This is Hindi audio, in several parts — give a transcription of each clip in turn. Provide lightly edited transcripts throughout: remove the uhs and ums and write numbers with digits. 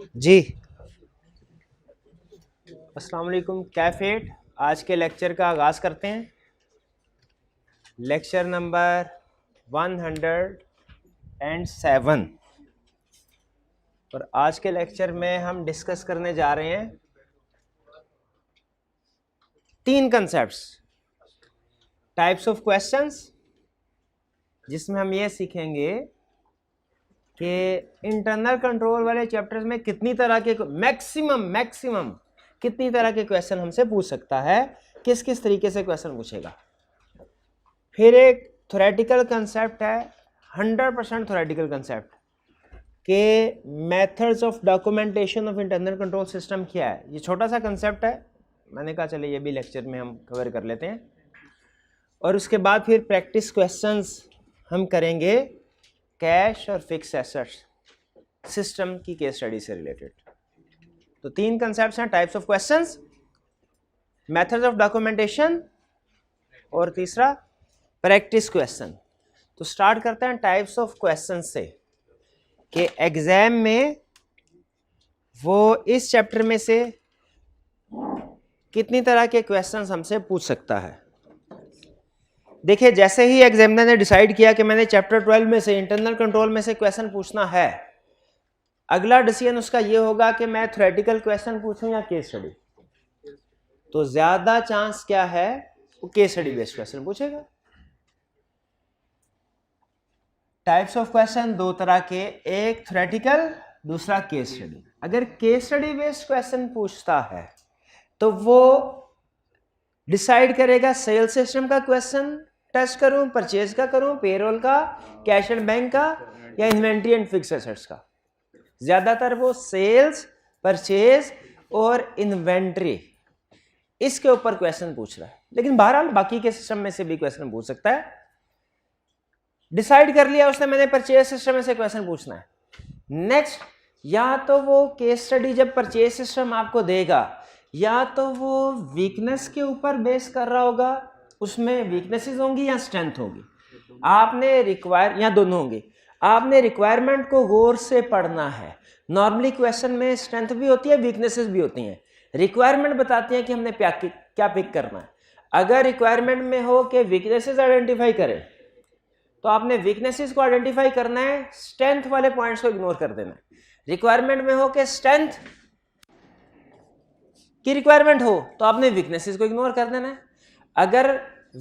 जी अस्सलाम वालेकुम कैफेट। आज के लेक्चर का आगाज़ करते हैं। लेक्चर नंबर 107 और आज के लेक्चर में हम डिस्कस करने जा रहे हैं 3 कंसेप्ट्स, टाइप्स ऑफ क्वेश्चंस, जिसमें हम ये सीखेंगे कि इंटरनल कंट्रोल वाले चैप्टर्स में कितनी तरह के मैक्सिमम कितनी तरह के क्वेश्चन हमसे पूछ सकता है, किस किस तरीके से क्वेश्चन पूछेगा। फिर एक थ्योरेटिकल कंसेप्ट है, 100% थ्योरेटिकल कंसेप्ट के methods of documentation of internal control system क्या है। ये छोटा सा कंसेप्ट है, मैंने कहा चले ये भी लेक्चर में हम कवर कर लेते हैं। और उसके बाद फिर प्रैक्टिस क्वेश्चंस हम करेंगे कैश और फिक्स एसेट्स सिस्टम की केस स्टडी से रिलेटेड। तो 3 कंसेप्ट्स हैं, types of questions, methods of documentation और तीसरा प्रैक्टिस क्वेश्चन। तो स्टार्ट करते हैं टाइप्स ऑफ क्वेश्चन से कि एग्जाम में वो इस चैप्टर में से कितनी तरह के क्वेश्चंस हमसे पूछ सकता है। देखिए, जैसे ही एग्जामिनर ने डिसाइड किया कि मैंने चैप्टर 12 में से इंटरनल कंट्रोल में से क्वेश्चन पूछना है, अगला डिसीजन उसका ये होगा कि मैं थ्योरेटिकल क्वेश्चन पूछूं या केस स्टडी। तो ज्यादा चांस क्या है, वो केस स्टडी बेस्ड क्वेश्चन पूछेगा। टाइप्स ऑफ क्वेश्चन 2 तरह के, एक थ्योरेटिकल, दूसरा केस स्टडी। अगर केस स्टडी बेस्ड क्वेश्चन पूछता है तो वो डिसाइड करेगा सेल सिस्टम का क्वेश्चन टेस्ट करूं, परचेज का करूं, पेरोल का, कैश एंड बैंक का, या इन्वेंट्री एंड फिक्स एसेट्स का। ज्यादातर वो सेल्स, परचेज और इन्वेंट्री इसके ऊपर क्वेश्चन पूछ रहा है, लेकिन बहरहाल बाकी के सिस्टम में से भी क्वेश्चन पूछ सकता है। डिसाइड कर लिया उसने मैंने परचेज सिस्टम में से क्वेश्चन पूछना है। नेक्स्ट, या तो वो केस स्टडी जब परचेज सिस्टम आपको देगा, या तो वो वीकनेस के ऊपर बेस कर रहा होगा, उसमें वीकनेसेस होंगी या स्ट्रेंथ होगी। आपने रिक्वायर, या दोनों होंगी। आपने रिक्वायरमेंट को गौर से पढ़ना है। नॉर्मली क्वेश्चन में स्ट्रेंथ भी होती है, वीकनेसेस भी होती हैं। रिक्वायरमेंट बताती है कि हमने क्या पिक करना है। अगर रिक्वायरमेंट में हो कि वीकनेसेस आइडेंटिफाई करें, तो आपने वीकनेसेस को आइडेंटिफाई करना है, स्ट्रेंथ वाले पॉइंट्स को इग्नोर कर देना है। रिक्वायरमेंट में हो कि स्ट्रेंथ की रिक्वायरमेंट हो, तो आपने वीकनेसेस को इग्नोर कर देना है। अगर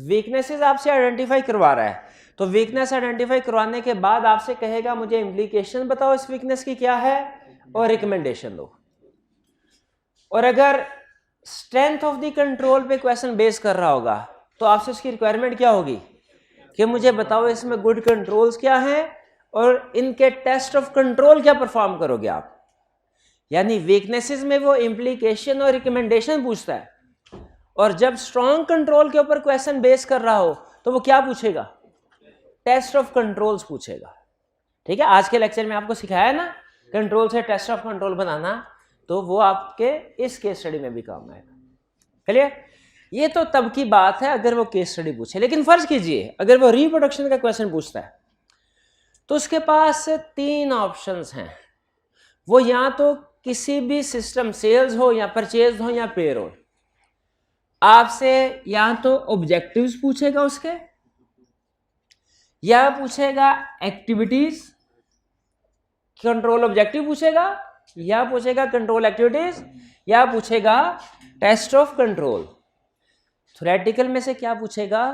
वीकनेसेस आपसे आइडेंटिफाई करवा रहा है, तो वीकनेस आइडेंटिफाई करवाने के बाद आपसे कहेगा मुझे इम्प्लीकेशन बताओ इस वीकनेस की क्या है और रिकमेंडेशन दो। और अगर स्ट्रेंथ ऑफ द कंट्रोल पे क्वेश्चन बेस कर रहा होगा, तो आपसे उसकी रिक्वायरमेंट क्या होगी कि मुझे बताओ इसमें गुड कंट्रोल्स क्या हैं और इनके टेस्ट ऑफ कंट्रोल क्या परफॉर्म करोगे आप। यानी वीकनेसेस में वो इम्प्लीकेशन और रिकमेंडेशन पूछता है, और जब स्ट्रॉन्ग कंट्रोल के ऊपर क्वेश्चन बेस कर रहा हो तो वो क्या पूछेगा, टेस्ट ऑफ कंट्रोल्स पूछेगा। ठीक है, आज के लेक्चर में आपको सिखाया ना कंट्रोल से टेस्ट ऑफ कंट्रोल बनाना, तो वो आपके इस केस स्टडी में भी काम आएगा। क्लियर? ये तो तब की बात है अगर वो केस स्टडी पूछे। लेकिन फर्ज कीजिए अगर वो रिप्रोडक्शन का क्वेश्चन पूछता है, तो उसके पास 3 ऑप्शंस हैं। वो या तो किसी भी सिस्टम, सेल्स हो या परचेज हो या पेरोल, आपसे या तो ऑब्जेक्टिव्स पूछेगा उसके, या पूछेगा एक्टिविटीज, कंट्रोल ऑब्जेक्टिव पूछेगा, या पूछेगा कंट्रोल एक्टिविटीज, या पूछेगा टेस्ट ऑफ कंट्रोल। थ्योरेटिकल में से क्या पूछेगा,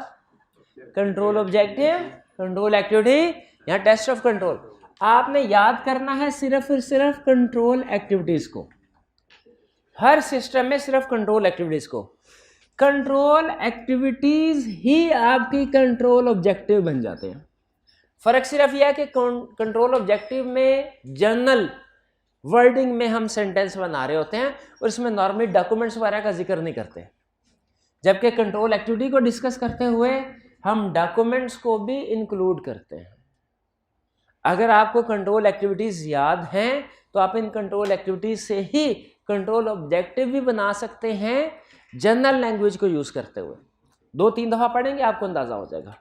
कंट्रोल ऑब्जेक्टिव, कंट्रोल एक्टिविटी या टेस्ट ऑफ कंट्रोल। आपने याद करना है सिर्फ और सिर्फ कंट्रोल एक्टिविटीज को, हर सिस्टम में सिर्फ कंट्रोल एक्टिविटीज को। कंट्रोल एक्टिविटीज ही आपकी कंट्रोल ऑब्जेक्टिव बन जाते हैं। फर्क सिर्फ यह है कि कंट्रोल ऑब्जेक्टिव में जनरल वर्डिंग में हम सेंटेंस बना रहे होते हैं और इसमें नॉर्मली डॉक्यूमेंट्स वगैरह का जिक्र नहीं करते, जबकि कंट्रोल एक्टिविटी को डिस्कस करते हुए हम डॉक्यूमेंट्स को भी इंक्लूड करते हैं। अगर आपको कंट्रोल एक्टिविटीज याद हैं तो आप इन कंट्रोल एक्टिविटीज से ही कंट्रोल ऑब्जेक्टिव भी बना सकते हैं, जनरल लैंग्वेज को यूज करते हुए। 2-3 दफा पढ़ेंगे आपको अंदाजा हो जाएगा।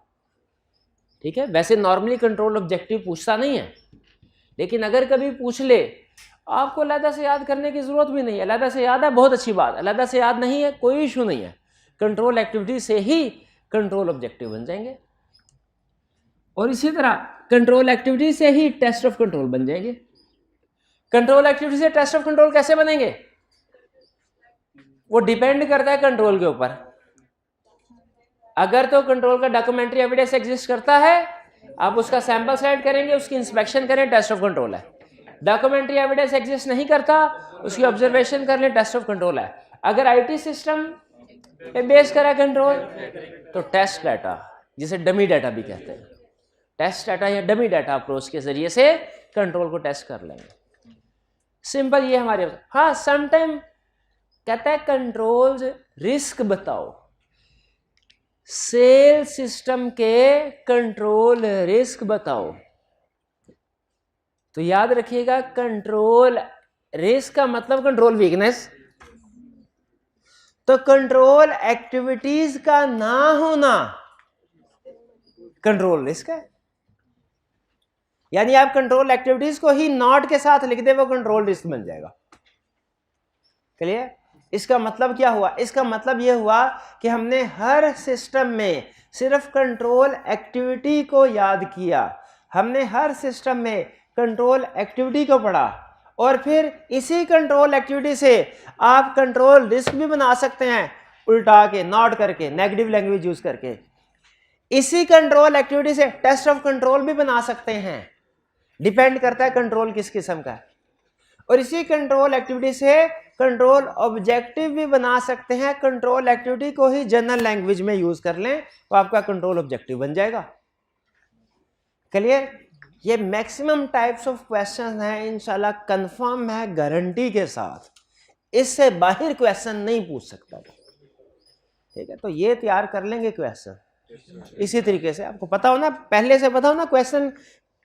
ठीक है, वैसे नॉर्मली कंट्रोल ऑब्जेक्टिव पूछता नहीं है, लेकिन अगर कभी पूछ ले आपको अलहदा से याद करने की जरूरत भी नहीं है। अलहदा से याद है बहुत अच्छी बात, अलहदा से याद नहीं है कोई इशू नहीं है, कंट्रोल एक्टिविटी से ही कंट्रोल ऑब्जेक्टिव बन जाएंगे, और इसी तरह कंट्रोल एक्टिविटी से ही टेस्ट ऑफ कंट्रोल बन जाएंगे। कंट्रोल एक्टिविटी से टेस्ट ऑफ कंट्रोल कैसे बनेंगे, वो डिपेंड करता है कंट्रोल के ऊपर। अगर तो कंट्रोल का डॉक्यूमेंट्री एविडेंस एग्जिस्ट करता है, आप उसका सैंपल सेलेक्ट करेंगे, उसकी इंस्पेक्शन करें, टेस्ट ऑफ कंट्रोल है। डॉक्यूमेंट्री एविडेंस एग्जिस्ट नहीं करता, उसकी ऑब्जर्वेशन कर लें, टेस्ट ऑफ कंट्रोल है। अगर आईटी सिस्टम पे बेस करा कंट्रोल तो टेस्ट डाटा, जिसे डमी डाटा भी कहते हैं, टेस्ट डाटा या डमी डाटा अप्रोच के जरिए से कंट्रोल को टेस्ट कर लेंगे। सिंपल ये हमारे। हाँ, समटाइम कहता है कंट्रोल रिस्क बताओ, सेल सिस्टम के कंट्रोल रिस्क बताओ। तो याद रखिएगा, कंट्रोल रिस्क का मतलब कंट्रोल वीकनेस। तो कंट्रोल एक्टिविटीज का ना होना कंट्रोल रिस्क है। यानी आप कंट्रोल एक्टिविटीज को ही नॉट के साथ लिख दे, वो कंट्रोल रिस्क बन जाएगा। क्लियर? इसका मतलब क्या हुआ? इसका मतलब यह हुआ कि हमने हर सिस्टम में सिर्फ कंट्रोल एक्टिविटी को याद किया, हमने हर सिस्टम में कंट्रोल एक्टिविटी को पढ़ा, और फिर इसी कंट्रोल एक्टिविटी से आप कंट्रोल रिस्क भी बना सकते हैं, उल्टा के, नॉट करके, नेगेटिव लैंग्वेज यूज करके। इसी कंट्रोल एक्टिविटी से टेस्ट ऑफ कंट्रोल भी बना सकते हैं, डिपेंड करता है कंट्रोल किस किस्म का है। और इसी कंट्रोल एक्टिविटी से कंट्रोल ऑब्जेक्टिव भी बना सकते हैं। कंट्रोल एक्टिविटी को ही जनरल लैंग्वेज में यूज कर लें तो आपका कंट्रोल ऑब्जेक्टिव बन जाएगा। क्लियर? ये मैक्सिमम टाइप्स ऑफ क्वेश्चन हैं, इंशाल्लाह कंफर्म है, गारंटी के साथ। इससे बाहर क्वेश्चन नहीं पूछ सकता। ठीक है, तो ये तैयार कर लेंगे क्वेश्चन इसी तरीके से। आपको पता हो ना, पहले से पता हो ना क्वेश्चन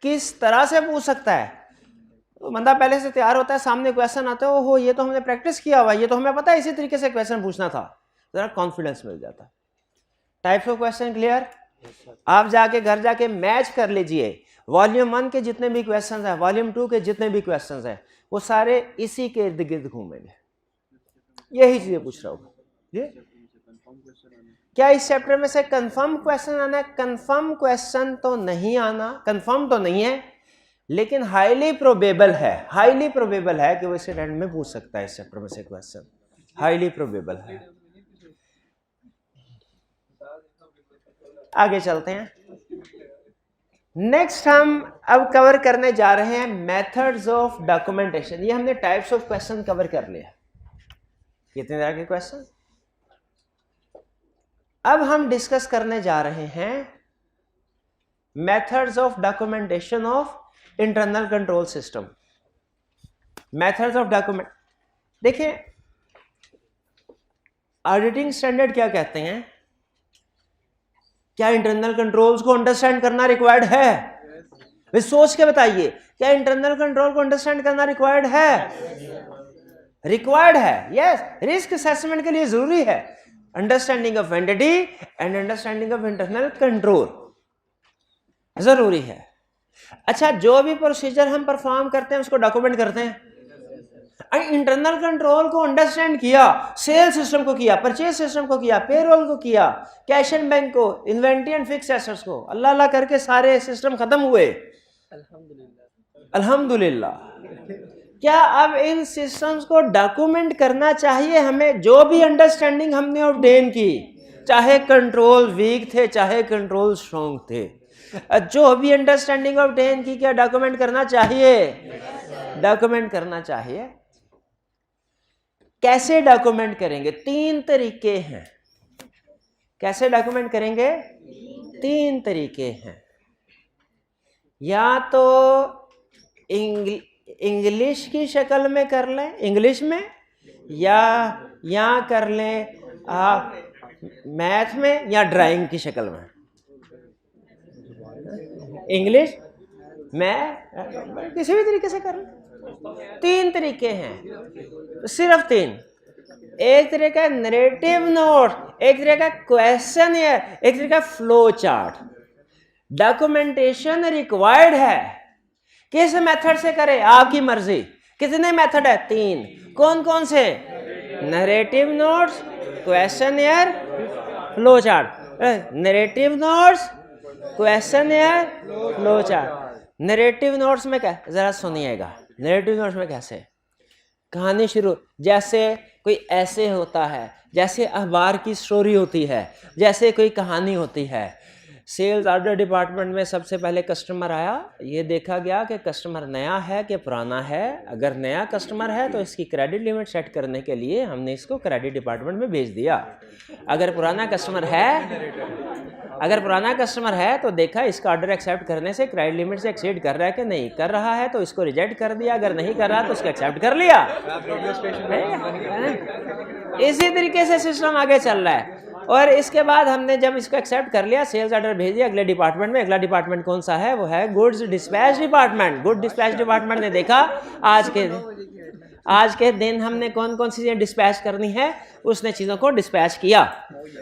किस तरह से पूछ सकता है। तो बंदा पहले से तैयार होता है, सामने क्वेश्चन आता है, ओहो ये तो हमने प्रैक्टिस किया हुआ, ये तो हमें पता है इसी तरीके से क्वेश्चन पूछना था, जरा कॉन्फिडेंस मिल जाता है। Types of question clear? आप जाके घर जाके मैच कर लीजिए, वॉल्यूम 1 के जितने भी क्वेश्चन हैं, वॉल्यूम 2 के जितने भी क्वेश्चन हैं, वो सारे इसी के इर्द गिर्द घूमेंगे, यही चीजें पूछ रहा होगा। ये क्या इस चैप्टर में से कंफर्म क्वेश्चन आना है? कंफर्म क्वेश्चन तो नहीं आना, कंफर्म तो नहीं है, लेकिन हाईली प्रोबेबल है, हाईली प्रोबेबल है कि वो इस एंड में पूछ सकता है इस चैप्टर में से क्वेश्चन, हाईली प्रोबेबल है। आगे चलते हैं। नेक्स्ट हम अब कवर करने जा रहे हैं मेथड्स ऑफ डॉक्यूमेंटेशन। ये हमने टाइप्स ऑफ क्वेश्चन कवर कर लिया, कितने तरह के क्वेश्चन। अब हम डिस्कस करने जा रहे हैं methods of documentation of internal control system. Methods of document, देखिए ऑडिटिंग स्टैंडर्ड क्या कहते हैं? क्या इंटरनल कंट्रोल्स को अंडरस्टैंड करना रिक्वायर्ड है? वे सोच के बताइए, क्या इंटरनल कंट्रोल को अंडरस्टैंड करना रिक्वायर्ड है? रिक्वायर्ड है, यस। रिस्क असेसमेंट के लिए जरूरी है understanding of entity and understanding of internal control, जरूरी है। अच्छा, जो भी प्रोसीजर हम परफॉर्म करते हैं उसको डॉक्यूमेंट करते हैं। इंटरनल कंट्रोल को अंडरस्टैंड किया, सेल सिस्टम को किया, परचेज सिस्टम को किया, पेरोल को किया, कैश एंड बैंक को, इन्वेंटरी एंड फिक्स एसेट्स को, अल्लाह अल्लाह करके सारे सिस्टम खत्म हुए, अल्हम्दुलिल्लाह। क्या अब इन सिस्टम्स को डॉक्यूमेंट करना चाहिए हमें? जो भी अंडरस्टैंडिंग हमने ऑब्टेन की, चाहे कंट्रोल वीक थे चाहे कंट्रोल स्ट्रॉन्ग थे, जो भी अंडरस्टैंडिंग ऑब्टेन की, क्या डॉक्यूमेंट करना चाहिए? डॉक्यूमेंट करना चाहिए। कैसे डॉक्यूमेंट करेंगे? 3 तरीके हैं। कैसे डॉक्यूमेंट करेंगे? 3 तरीके हैं। या तो इंग्लिश की शक्ल में कर लें, इंग्लिश में, या कर लें मैथ में, या ड्राइंग की शक्ल में। इंग्लिश में किसी भी तरीके से कर लें। 3 तरीके हैं, सिर्फ 3। एक तरीका है नरेटिव नोट, एक तरीका क्वेश्चन, एक तरीका फ्लो चार्ट। डॉक्यूमेंटेशन रिक्वायर्ड है, किस मेथड से करें आपकी मर्जी, कितने मेथड है? 3। कौन कौन से? Narrative notes, questionnaire, flow chart. Narrative notes, questionnaire, flow chart. Narrative notes में क्या, जरा सुनिएगा, नरेटिव नोट्स में कैसे कहानी शुरू, जैसे कोई ऐसे होता है, जैसे अखबार की स्टोरी होती है, जैसे कोई कहानी होती है। सेल्स ऑर्डर डिपार्टमेंट में सबसे पहले कस्टमर आया, ये देखा गया कि कस्टमर नया है कि पुराना है। अगर नया कस्टमर है तो इसकी क्रेडिट लिमिट सेट करने के लिए हमने इसको क्रेडिट डिपार्टमेंट में भेज दिया। अगर पुराना कस्टमर है तो देखा इसका ऑर्डर एक्सेप्ट करने से क्रेडिट लिमिट से एक्सीड कर रहा है कि नहीं कर रहा है, तो इसको रिजेक्ट कर दिया। अगर नहीं कर रहा तो उसको एक्सेप्ट कर लिया। इसी तरीके से सिस्टम आगे चल रहा है। और इसके बाद हमने जब इसको एक्सेप्ट कर लिया, सेल्स ऑर्डर भेज दिया अगले डिपार्टमेंट में। अगला डिपार्टमेंट कौन सा है? वो है goods dispatch department. Good dispatch department ने देखा आज के दिन हमने कौन कौन सी चीज़ें डिस्पैच करनी है, उसने चीज़ों को डिस्पैच किया।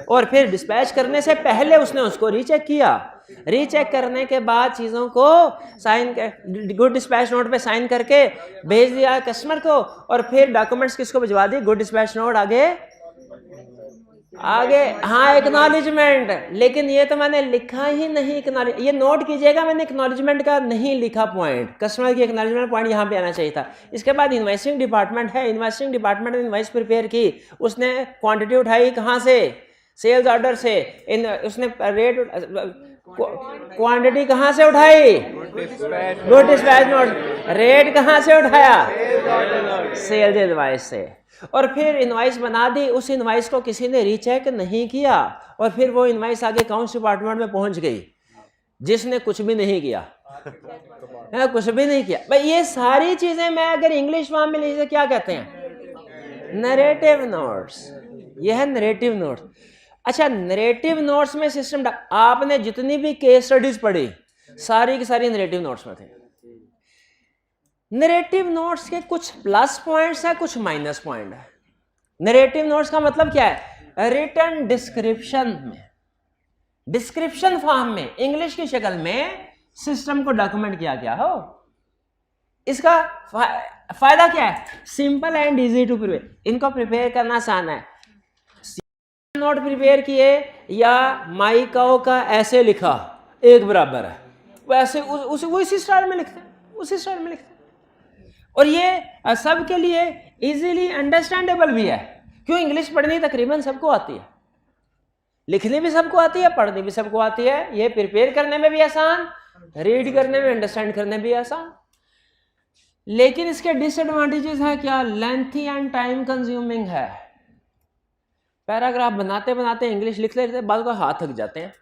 और फिर डिस्पैच करने से पहले उसने उसको रीचेक किया। रीचेक करने के बाद चीज़ों को साइन, गुड डिस्पैच नोट पे साइन करके भेज दिया कस्टमर को। और फिर डॉक्यूमेंट्स किसको भिजवा दी? गुड डिस्पैच नोट आगे हाँ एक्नॉलेजमेंट। लेकिन ये तो मैंने लिखा ही नहीं एक्नॉलेज, ये नोट कीजिएगा, मैंने एक्नॉलेजमेंट का नहीं लिखा पॉइंट। कस्टमर की एक्नॉलेजमेंट पॉइंट यहाँ पे आना चाहिए था। इसके बाद इन्वाइसिंग डिपार्टमेंट है। इन्वाइसिंग डिपार्टमेंट ने इन्वाइस प्रिपेयर की, उसने क्वांटिटी उठाई कहाँ से? सेल्स ऑर्डर से। उसने रेट क्वांटिटी कहाँ से उठाई? Good dispatch note. रेट कहाँ से उठाया? सेल्स इनवाइस से। और फिर इनवाइस बना दी। उस इनवाइस को किसी ने रीचेक नहीं किया और फिर वो इनवाइस आगे अकाउंट्स डिपार्टमेंट में पहुंच गई, जिसने कुछ भी नहीं किया। कुछ भी नहीं किया भाई। ये सारी चीजें मैं अगर इंग्लिश फॉर्म में लिखे क्या कहते हैं? Narrative notes. ये है नरेटिव नोट्स। अच्छा, नरेटिव नोट्स में सिस्टम, आपने जितनी भी केस स्टडीज पढ़ी सारी की सारी नरेटिव नोट्स में थी। नरेटिव नोट्स के कुछ प्लस पॉइंट्स है, कुछ माइनस पॉइंट है। नरेटिव नोट्स का मतलब क्या है? रिटन डिस्क्रिप्शन में, डिस्क्रिप्शन फॉर्म में, इंग्लिश की शक्ल में सिस्टम को डॉक्यूमेंट किया गया हो। इसका फायदा क्या है? Simple and easy to prepare. इनको प्रिपेयर करना आसान है। नोट प्रिपेयर किए या माई काओ का ऐसे लिखा, एक बराबर है, वैसे उसी स्टाइल में लिखते हैं, उसी स्टाइल में लिखते हैं। और ये सबके लिए इजीली अंडरस्टैंडेबल भी है। क्यों? इंग्लिश पढ़नी तकरीबन सबको आती है, लिखनी भी सबको आती है, पढ़नी भी सबको आती है। ये प्रिपेयर करने में भी आसान, रीड करने में, अंडरस्टैंड करने में भी आसान। लेकिन इसके डिसएडवांटेजेस हैं क्या? लेंथी एंड टाइम कंज्यूमिंग है। पैराग्राफ बनाते बनाते इंग्लिश लिख लेते, बाद को हाथ थक जाते हैं।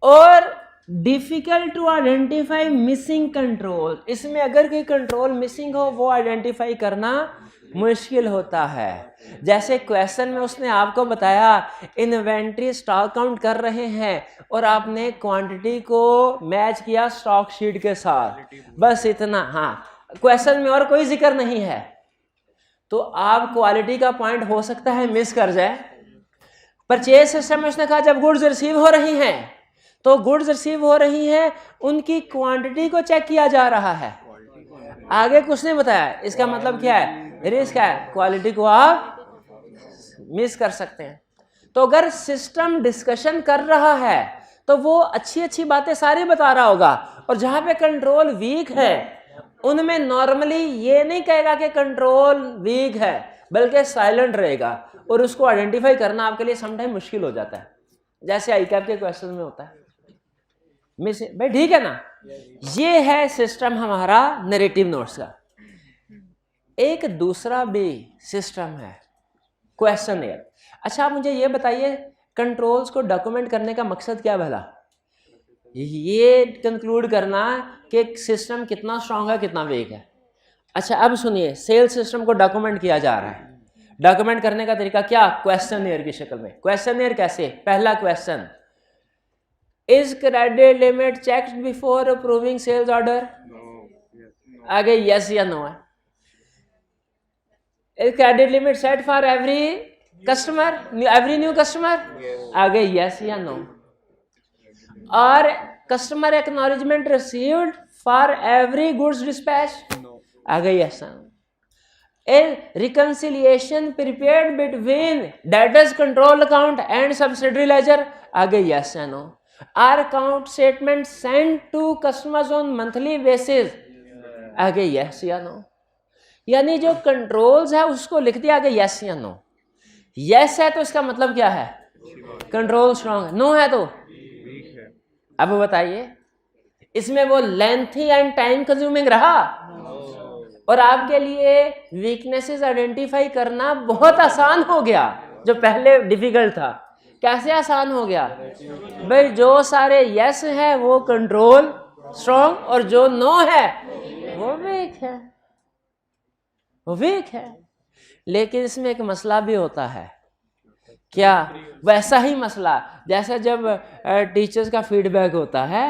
और difficult to identify missing control. इसमें अगर कोई कंट्रोल मिसिंग हो वो आइडेंटिफाई करना मुश्किल होता है। जैसे क्वेश्चन में उसने आपको बताया इन्वेंट्री स्टॉक काउंट कर रहे हैं और आपने क्वांटिटी को मैच किया स्टॉक शीट के साथ, बस इतना। हाँ, क्वेश्चन में और कोई जिक्र नहीं है, तो आप क्वालिटी का पॉइंट हो सकता है मिस कर जाए। परचेज सिस्टम में उसने कहा जब गुड्स रिसीव हो रही हैं तो गुड्स रिसीव हो रही हैं, उनकी क्वांटिटी को चेक किया जा रहा है। आगे कुछ नहीं बताया। इसका मतलब क्या है? रिस्क है, क्वालिटी को आप मिस कर सकते हैं। तो अगर सिस्टम डिस्कशन कर रहा है तो वो अच्छी अच्छी बातें सारी बता रहा होगा, और जहां पे कंट्रोल वीक है उनमें नॉर्मली ये नहीं कहेगा कि कंट्रोल वीक है, बल्कि साइलेंट रहेगा, और उसको आइडेंटिफाई करना आपके लिए समटाइम मुश्किल हो जाता है, जैसे आईकैप के क्वेश्चन में होता है। भाई ठीक है ना? ये है सिस्टम हमारा नरेटिव नोट्स का। एक दूसरा भी सिस्टम है क्वेश्चनियर। अच्छा, आप मुझे ये बताइए कंट्रोल्स को डॉक्यूमेंट करने का मकसद क्या भला? ये कंक्लूड करना कि सिस्टम कितना स्ट्रांग है कितना वीक है। अच्छा, अब सुनिए, सेल्स सिस्टम को डॉक्यूमेंट किया जा रहा है। डॉक्यूमेंट करने का तरीका क्या? क्वेश्चनियर की शक्ल में। क्वेश्चनियर कैसे? पहला question, is credit limit checked before approving sales order? आगे यस या नो है। Is credit limit set for every customer, every new customer? आगे यस या नो। और customer acknowledgement received for every goods dispatch? आ गई yes no. A reconciliation prepared between debtors control account and subsidiary ledger, आ गई yes या no. Are account statement sent to customers on monthly basis, आ गई yes या no. यानी जो कंट्रोल्स है उसको लिख दिया, आ गई yes या no. yes है तो इसका मतलब क्या है, कंट्रोल स्ट्रांग है, नो है तो अब बताइए इसमें वो लेंथी एंड टाइम कंज्यूमिंग रहा, और आपके लिए वीकनेसेस आइडेंटिफाई करना बहुत आसान हो गया, जो पहले डिफिकल्ट था। कैसे आसान हो गया भाई, जो सारे यस है वो कंट्रोल स्ट्रॉन्ग, और जो नो है वो वीक है, वो वीक है। लेकिन इसमें एक मसला भी होता है, क्या वैसा ही मसला जैसा जब टीचर्स का फीडबैक होता है,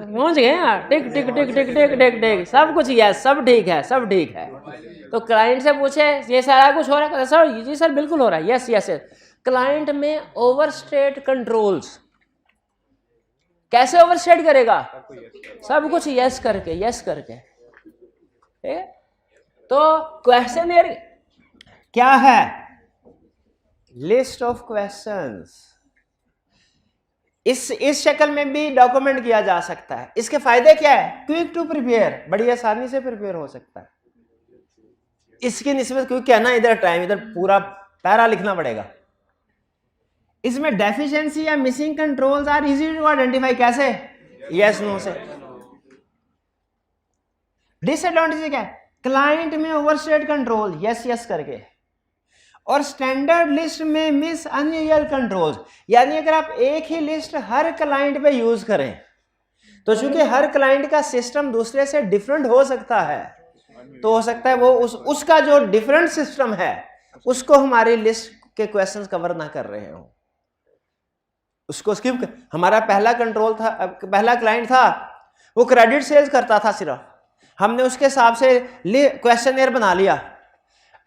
पहुंच गए यार, टिक टिक टिक टिक टिक टिक टिक सब कुछ यस, सब ठीक है, सब ठीक है। तो क्लाइंट से पूछे ये सारा कुछ हो रहा है, सर जी सर बिल्कुल हो रहा है, यस यस। क्लाइंट में ओवरस्टेट कंट्रोल्स, कैसे ओवरस्टेट करेगा, सब कुछ यस करके, यस करके, ठीक है। तो क्वेश्चन क्या है, लिस्ट ऑफ क्वेश्चंस, इस शक्ल में भी डॉक्यूमेंट किया जा सकता है। इसके फायदे क्या है, क्विक टू प्रिपेयर, बड़ी आसानी से प्रिपेयर हो सकता है। इसकी निस्बत क्योंकि क्या ना, इधर टाइम, इधर पूरा पैरा लिखना पड़ेगा। इसमें डेफिशिएंसी या missing controls are easy to identify, कैसे, यस नो से। डिसएडवांटेज क्या है, क्लाइंट में ओवरस्टेट कंट्रोल, यस यस करके, और स्टैंडर्ड लिस्ट में मिस अनयूजुअल कंट्रोल्स। यानी अगर आप एक ही लिस्ट हर क्लाइंट पे यूज करें तो चूंकि हर क्लाइंट का सिस्टम दूसरे से डिफरेंट हो सकता है, तो हो सकता है वो उसका जो डिफरेंट सिस्टम है उसको हमारी लिस्ट के क्वेश्चंस कवर ना कर रहे हो, उसको स्किप। हमारा पहला कंट्रोल था, पहला क्लाइंट था वो क्रेडिट सेल्स करता था सिर्फ, हमने उसके हिसाब से क्वेश्चनर बना लिया।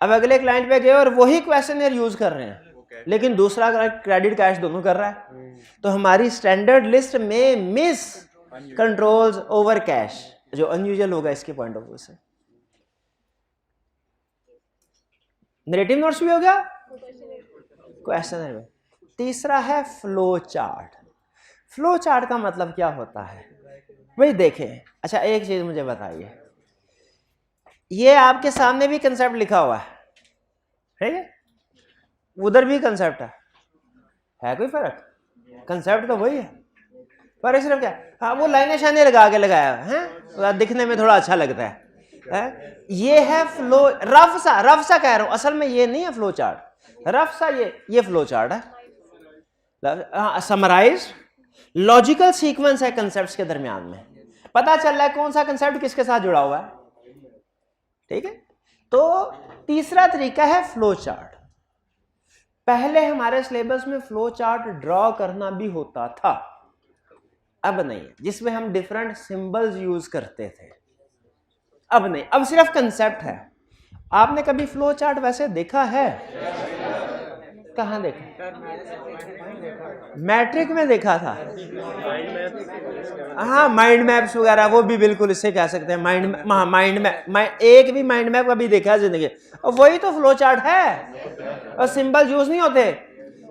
अब अगले क्लाइंट पे गए और वही क्वेश्चनर यूज कर रहे हैं, लेकिन दूसरा क्रेडिट कैश दोनों कर रहा है, तो हमारी स्टैंडर्ड लिस्ट में मिस कंट्रोल्स ओवर कैश जो अनयूजुअल होगा इसके पॉइंट ऑफ व्यू से। नरेटिव नोट्स भी हो गया, क्वेश्चनर में। तीसरा है फ्लो चार्ट। फ्लो चार्ट का मतलब क्या होता है भाई, देखें। अच्छा एक चीज मुझे बताइए, ये आपके सामने भी कंसेप्ट लिखा हुआ है, ठीक है, उधर भी कंसेप्ट है कोई फर्क, कंसेप्ट तो वही है, पर सिर्फ क्या, हाँ वो लाइनें शाइनें लगा के लगाया है, तो दिखने में थोड़ा अच्छा लगता है। ये है फ्लो, रफ सा कह रहा हूं, असल में ये नहीं है फ्लो चार्ट, रफ सा ये फ्लो चार्ट है। समराइज लॉजिकल सीक्वेंस है कंसेप्ट्स के दरमियान में, पता चल रहा है कौन सा कंसेप्ट किसके साथ जुड़ा हुआ है, ठीक है। तो तीसरा तरीका है फ्लो चार्ट। पहले हमारे सिलेबस में फ्लो चार्ट ड्रॉ करना भी होता था, अब नहीं, जिसमें हम डिफरेंट सिंबल्स यूज करते थे, अब नहीं, अब सिर्फ कंसेप्ट है। आपने कभी फ्लो चार्ट वैसे देखा है, कहां देखा, मैट्रिक में देखा था, हाँ माइंड मैप्स वगैरह, वो भी बिल्कुल इससे कह सकते हैं माइंड मैप, एक भी माइंड मैप कभी देखा है जिंदगी, और वही तो फ्लो चार्ट है, और सिंबल यूज नहीं होते,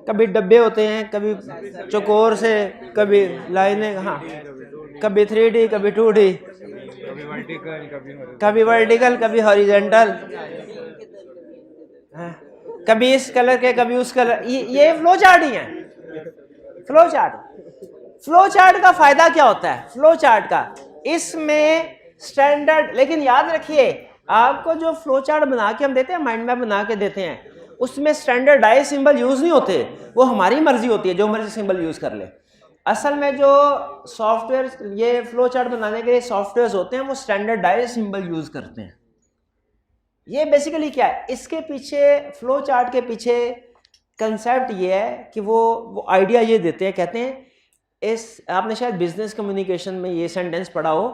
कभी डब्बे होते हैं, कभी चौकोर से, कभी लाइनें, हाँ कभी 3D कभी 2D, कभी वर्टिकल कभी हॉरिजॉन्टल, कभी इस कलर के कभी उस कलर, ये फ्लो चार्ट ही है। फ्लो चार्ट का फायदा क्या होता है, फ्लो चार्ट का, इसमें स्टैंडर्ड, लेकिन याद रखिए आपको जो फ्लो चार्ट बना के हम देते हैं, माइंड मैप बना के देते हैं, उसमें स्टैंडर्डाइज सिंबल यूज नहीं होते, वो हमारी मर्जी होती है, जो मर्जी सिंबल यूज कर ले। असल में जो सॉफ्टवेयर, ये फ्लो चार्ट बनाने के लिए सॉफ्टवेयर होते हैं, वो स्टैंडर्डाइज सिंबल यूज करते हैं। ये बेसिकली क्या है, इसके पीछे, फ्लो चार्ट के पीछे कंसेप्ट ये है कि वो आइडिया ये देते हैं, कहते हैं, इस आपने शायद बिजनेस कम्युनिकेशन में ये सेंटेंस पढ़ा हो,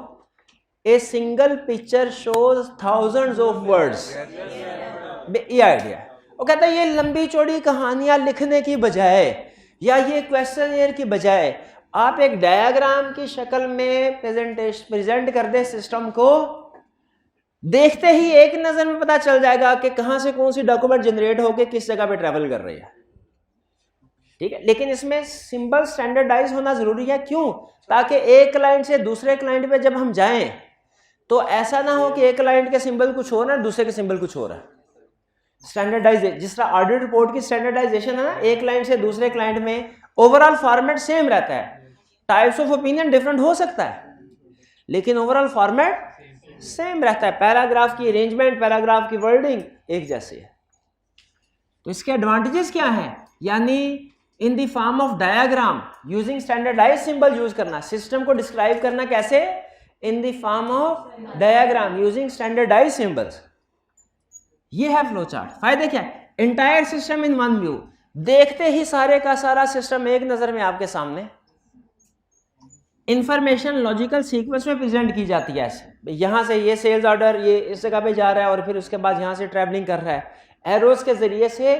a single picture shows thousands of words, ये आइडिया। वो कहता है ये लंबी चौड़ी कहानियां लिखने की बजाय या ये क्वेश्चनर की बजाय आप एक डायग्राम की शक्ल में प्रेजेंट कर दे सिस्टम को, देखते ही एक नजर में पता चल जाएगा कि कहां से कौन सी डॉक्यूमेंट जनरेट होकर किस जगह पे ट्रेवल कर रही है, ठीक है। लेकिन इसमें सिंबल स्टैंडर्डाइज होना जरूरी है, क्यों? ताकि एक क्लाइंट से दूसरे क्लाइंट पे जब हम जाएं तो ऐसा ना हो कि एक क्लाइंट के सिंबल कुछ हो रहा है, दूसरे के सिंबल कुछ हो रहा है। स्टैंडर्डाइजेशन, जिस तरह ऑडिट रिपोर्ट की स्टैंडर्डाइजेशन है ना, एक क्लाइंट से दूसरे क्लाइंट में ओवरऑल फॉर्मेट सेम रहता है, टाइप्स ऑफ ओपिनियन डिफरेंट हो सकता है लेकिन ओवरऑल फॉर्मेट सेम रहता है। पैराग्राफ की अरेंजमेंट, पैराग्राफ की वर्डिंग एक जैसी है। तो इसके एडवांटेजेस क्या हैं? यानी in the form of diagram using standardize symbol use करना, सिस्टम को डिस्क्राइब करना कैसे? In the form of diagram using standardize symbols. ये है फ्लो चार्ट। फायदे क्या है? Entire system in one view, देखते ही सारे का सारा सिस्टम एक नजर में आपके सामने। इंफॉर्मेशन लॉजिकल सीक्वेंस में प्रेजेंट की जाती है। यहां से ये सेल्स ऑर्डर ये इस जगह पे जा रहा है और फिर उसके बाद यहां से ट्रैवलिंग कर रहा है। एरोज के जरिए से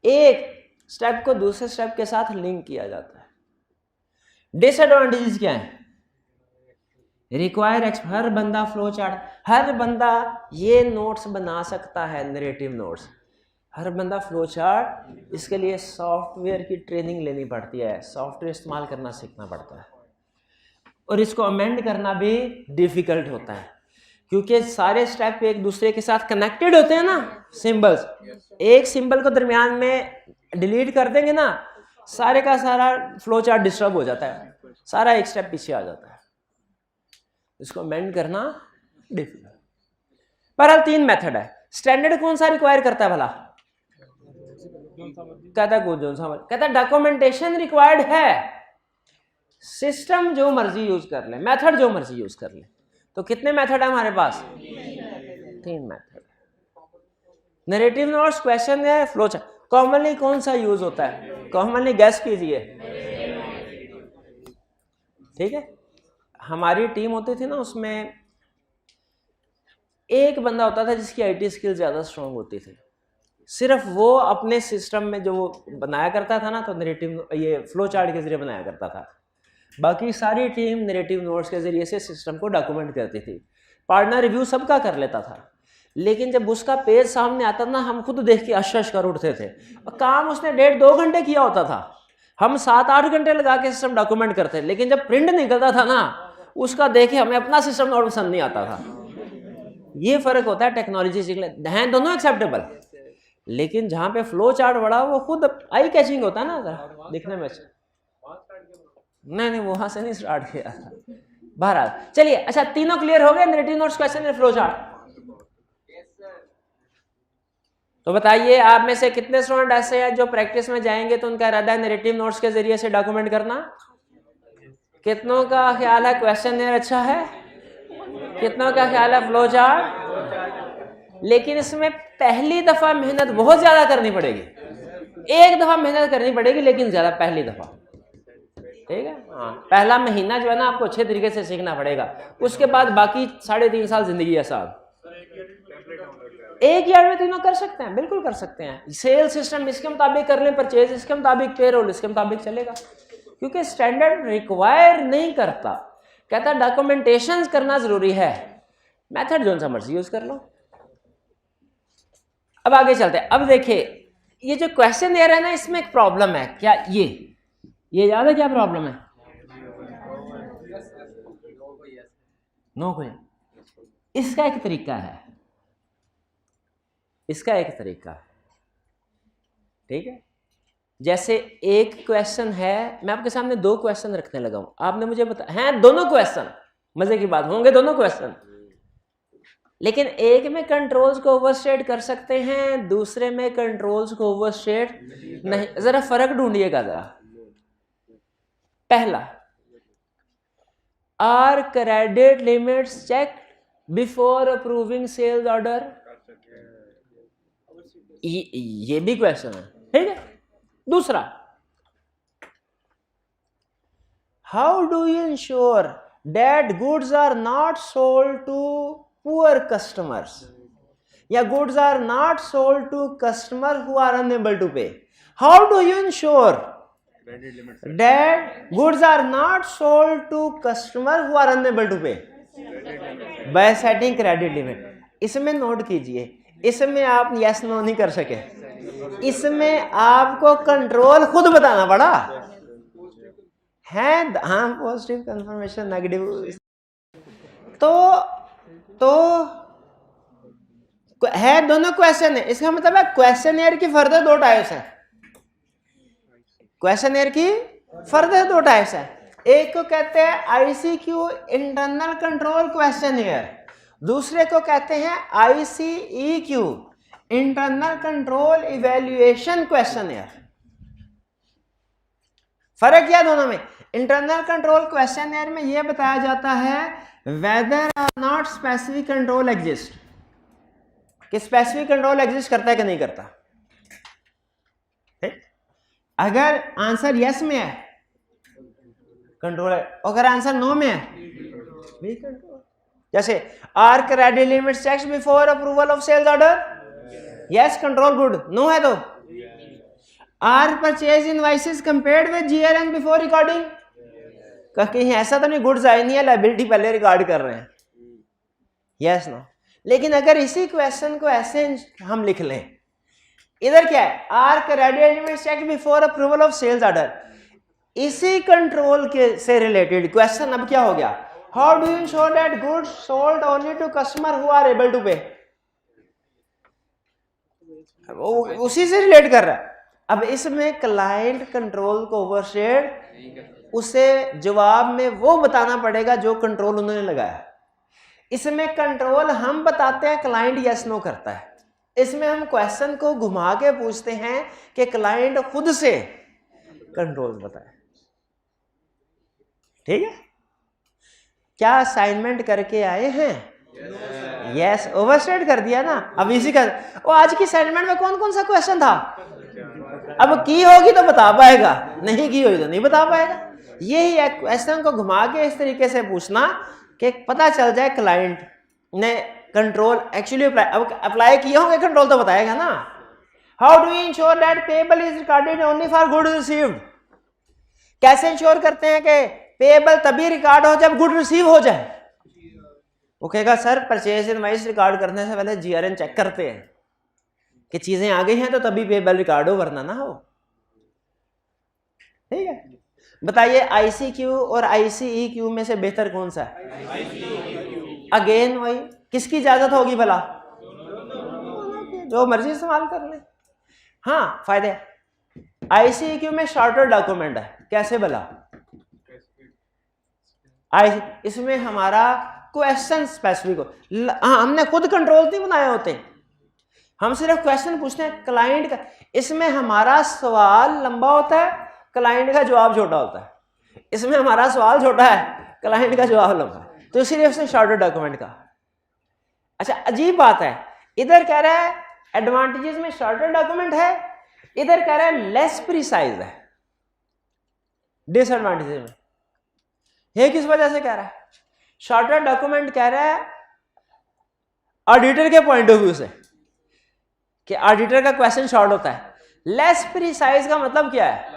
एक स्टेप को दूसरे स्टेप के साथ लिंक किया जाता है। डिसएडवांटेजेस क्या है? रिक्वायर हर बंदा फ्लो चार्ट, हर बंदा ये नोट्स बना सकता है, नरेटिव नोट्स, हर बंदा फ्लो चार्ट, इसके लिए सॉफ्टवेयर की ट्रेनिंग लेनी पड़ती है, सॉफ्टवेयर इस्तेमाल करना सीखना पड़ता है और इसको अमेंड करना भी डिफिकल्ट होता है क्योंकि सारे स्टेप एक दूसरे के साथ कनेक्टेड होते हैं ना। सिंबल्स, एक सिंबल को दरमियान में डिलीट कर देंगे ना, सारे का सारा फ्लो चार्ट डिस्टर्ब हो जाता है, सारा एक स्टेप पीछे आ जाता है, इसको अमेंड करना डिफिकल्ट। बहरहाल 3 मेथड है। स्टैंडर्ड कौन सा रिक्वायर करता है भला? कहता डॉक्यूमेंटेशन रिक्वायर्ड है, सिस्टम जो मर्जी यूज कर ले, मेथड जो मर्जी यूज कर ले। तो कितने मेथड है हमारे पास? 3 मेथड। नरेटिव नोट्स, क्वेश्चन है, फ्लो चार्ट। कॉमनली कौन सा यूज होता है? कॉमनली गैस कीजिए। ठीक है, हमारी टीम होती थी ना, उसमें एक बंदा होता था जिसकी आईटी स्किल ज्यादा स्ट्रांग होती थी। सिर्फ वो अपने सिस्टम में जो बनाया करता था ना, तो नरेटिव ये फ्लो चार्ट के जरिए बनाया करता था। बाकी सारी टीम नरेटिव नोट्स के जरिए से सिस्टम को डॉक्यूमेंट करती थी। पार्टनर रिव्यू सबका कर लेता था, लेकिन जब उसका पेज सामने आता ना, हम खुद देख के अश कर उठते थे। और काम उसने 1.5-2 घंटे किया होता था, हम 7-8 घंटे लगा के सिस्टम डॉक्यूमेंट करते। लेकिन जब प्रिंट निकलता था ना, उसका देखे हमें अपना सिस्टम नोट पसंद नहीं आता था। ये फर्क होता है टेक्नोलॉजी सीखने, हैं दोनों एक्सेप्टेबल, लेकिन जहां पे फ्लो चार्ट बड़ा वो खुद आई कैचिंग होता है ना दिखने में। नहीं वहां से नहीं स्टार्ट किया था। बहरहाल चलिए, अच्छा तीनों क्लियर हो गए, narrative notes, question, flow chart. तो बताइए आप में से कितने स्टूडेंट ऐसे हैं जो प्रैक्टिस में जाएंगे तो उनका इरादा है नरेटिव नोट्स के जरिए से डॉक्यूमेंट करना? कितनों का ख्याल है क्वेश्चन अच्छा है? कितनों का ख्याल है फ्लो चार्ट? लेकिन इसमें पहली दफा मेहनत बहुत ज्यादा करनी पड़ेगी। एक दफा मेहनत करनी पड़ेगी लेकिन ज्यादा, पहली दफा, ठीक है। हाँ, पहला महीना जो है ना आपको अच्छे तरीके से सीखना पड़ेगा, उसके बाद बाकी 3.5 साल जिंदगी आसान। एक ईयर में तीनों कर सकते हैं, बिल्कुल कर सकते हैं। सेल सिस्टम इसके मुताबिक कर लें, परचेज इसके मुताबिक, पेरोल इसके मुताबिक चलेगा, क्योंकि स्टैंडर्ड रिक्वायर नहीं करता। कहता डॉक्यूमेंटेशन करना जरूरी है, मेथड जो सा मर्जी यूज कर लो। अब आगे चलते हैं। अब देखिए, ये जो क्वेश्चन दे रहे हैं ना, इसमें एक प्रॉब्लम है। क्या ये याद है क्या प्रॉब्लम है? नो कोई। इसका एक तरीका है, इसका एक तरीका है, ठीक है। जैसे एक क्वेश्चन है, मैं आपके सामने 2 क्वेश्चन रखने लगा हूं, आपने मुझे बता हैं दोनों क्वेश्चन, मजे की बात होंगे दोनों क्वेश्चन, लेकिन एक में कंट्रोल्स को ओवरस्टेट कर सकते हैं, दूसरे में कंट्रोल्स को ओवरस्टेट नहीं। जरा फर्क ढूंढिएगा जरा। पहला, are credit limits check before approving sales order, ये भी क्वेश्चन है, ठीक है। दूसरा, how do you ensure that goods are not sold to poor customers, या goods are not sold to customer who are unable to pay. How do you ensure that goods are not sold to customer who are unable to pay? By setting credit limit. इसमें नोट कीजिए, इसमें आप यस नो नहीं कर सके, इसमें आपको कंट्रोल खुद बताना पड़ा है। हाँ, पॉजिटिव कंफर्मेशन, नेगेटिव, तो है दोनों क्वेश्चन है। इसका मतलब है क्वेश्चनर की फर्दर दो टाइप्स है, क्वेश्चनर की फर्दर दो टाइप्स है। एक को कहते हैं आईसीक्यू इंटरनल कंट्रोल क्वेश्चनर, दूसरे को कहते हैं आईसीईक्यू इंटरनल कंट्रोल इवैल्यूएशन क्वेश्चनर। फर्क क्या दोनों में? इंटरनल कंट्रोल क्वेश्चनर में यह बताया जाता है वेदर और नॉट स्पेसिफिक कंट्रोल एग्जिस्ट, कि स्पेसिफिक कंट्रोल एग्जिस्ट करता है कि नहीं करता। अगर आंसर यस में है कंट्रोल है, अगर आंसर नो में है भी कंट्रोल। जैसे are credit limit checks before approval of sales order, yes control good, no है तो are purchase invoices compared with GRN before recording, कहीं ऐसा तो नहीं गुड्स आई नहीं है लायबिलिटी पहले रिकॉर्ड कर रहे हैं, यस नो। लेकिन अगर इसी क्वेश्चन को ऐसे हम लिख लें, इधर क्या है, are credit limit check before approval of sales order, इसी कंट्रोल के से रिलेटेड क्वेश्चन अब क्या हो गया, how do you ensure that goods sold only to customer who are able to pay, उसी से रिलेट कर रहा है। अब इसमें क्लाइंट कंट्रोल को ओवरशेड, उसे जवाब में वो बताना पड़ेगा जो कंट्रोल उन्होंने लगाया। इसमें कंट्रोल हम बताते हैं, क्लाइंट यस नो करता है। इसमें हम क्वेश्चन को घुमा के पूछते हैं कि क्लाइंट खुद से कंट्रोल बताए। ठीक है, क्या असाइनमेंट करके आए हैं? यस, ओवरस्टेट कर दिया ना। अब इसी का वो आज की असाइनमेंट में कौन कौन सा क्वेश्चन था, अब की होगी तो बता पाएगा, नहीं की होगी तो नहीं बता पाएगा। यही है क्वेश्चन को घुमा के इस तरीके से पूछना कि पता चल जाए क्लाइंट ने कंट्रोल एक्चुअली अप्लाई किए होंगे, कंट्रोल तो बताएगा ना। How do you ensure that payable is recorded only for good received, कैसे इंश्योर करते हैं कि पेबल तभी रिकॉर्ड हो जब गुड रिसीव हो जाए। वो कहेगा सर परचेज इनवॉइस रिकॉर्ड करने से पहले जीआरएन चेक करते हैं कि चीजें आ गई हैं तो तभी पेबल रिकॉर्ड हो, वरना ना हो। ठीक है, बताइए आईसीक्यू और आईसीईक्यू में से बेहतर कौन सा है? अगेन वही, किसकी इजाजत होगी भला? जो मर्जी इस्तेमाल कर ले। हाँ, फायदे आईसीक्यू में शॉर्टर डॉक्यूमेंट है, कैसे भला? इसमें हमारा क्वेश्चन स्पेसिफिक हो, हमने खुद कंट्रोल नहीं बनाए होते, हम सिर्फ क्वेश्चन पूछते हैं क्लाइंट का। इसमें हमारा सवाल लंबा होता है, क्लाइंट का जवाब छोटा होता है। इसमें हमारा सवाल छोटा है, क्लाइंट का जवाब लंबा है, तो इसीलिए उसने शॉर्टर डॉक्यूमेंट का। अच्छा, अजीब बात है, इधर कह रहा है एडवांटेजेस में शॉर्टर डॉक्यूमेंट है, इधर कह रहा है लेस प्रिसाइज है डिसएडवांटेजेस में। ये किस वजह से कह रहा है? शॉर्टर डॉक्यूमेंट कह रहा है ऑडिटर के पॉइंट ऑफ व्यू से कि ऑडिटर का क्वेश्चन शॉर्ट होता है। लेस प्रिसाइज का मतलब क्या है?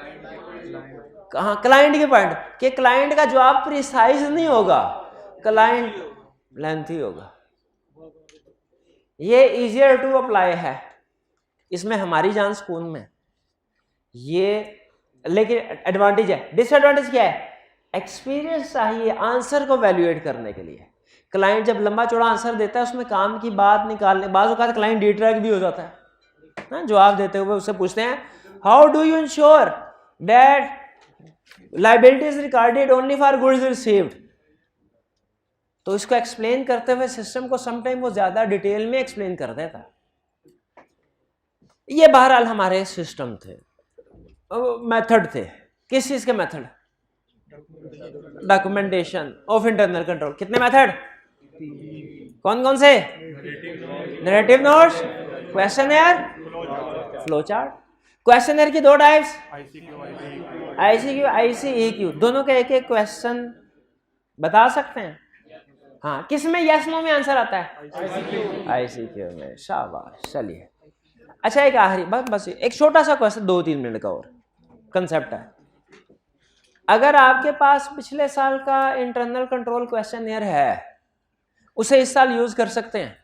कहां? क्लाइंट के पॉइंट, कि क्लाइंट का जवाब प्रिसाइज नहीं होगा, क्लाइंट लेंथी होगा। ये इजियर टू अप्लाई है, इसमें हमारी जान सुकून में ये, लेकिन एडवांटेज है। डिसएडवांटेज क्या है? एक्सपीरियंस चाहिए आंसर को वैल्यूएट करने के लिए। क्लाइंट जब लंबा चौड़ा आंसर देता है उसमें काम की बात निकालने, बाज़ औक़ात क्लाइंट डिट्रैक्ट भी हो जाता है ना, जवाब देते हुए उससे पूछते हैं how do you ensure that liability is recorded only for goods received. तो इसको एक्सप्लेन करते हुए सिस्टम को समटाइम वो ज्यादा डिटेल में एक्सप्लेन कर देता। ये बहरहाल हमारे सिस्टम थे, मेथड थे। किस चीज के method? Documentation of internal control. कितने मेथड? कौन कौन से? Narrative notes, questioner, flow chart. Questioner की दो टाइप्स, आईसीक्यू, आईसीईक्यू। दोनों के एक एक क्वेश्चन बता सकते हैं। हाँ, किस में यस नो में आंसर आता है? आईसीक्यू में। शाबाश, चलिए। अच्छा, एक आखिरी बस एक छोटा सा क्वेश्चन, 2-3 मिनट का और कंसेप्ट है। अगर आपके पास पिछले साल का इंटरनल कंट्रोल क्वेश्चनर है, उसे इस साल यूज कर सकते हैं?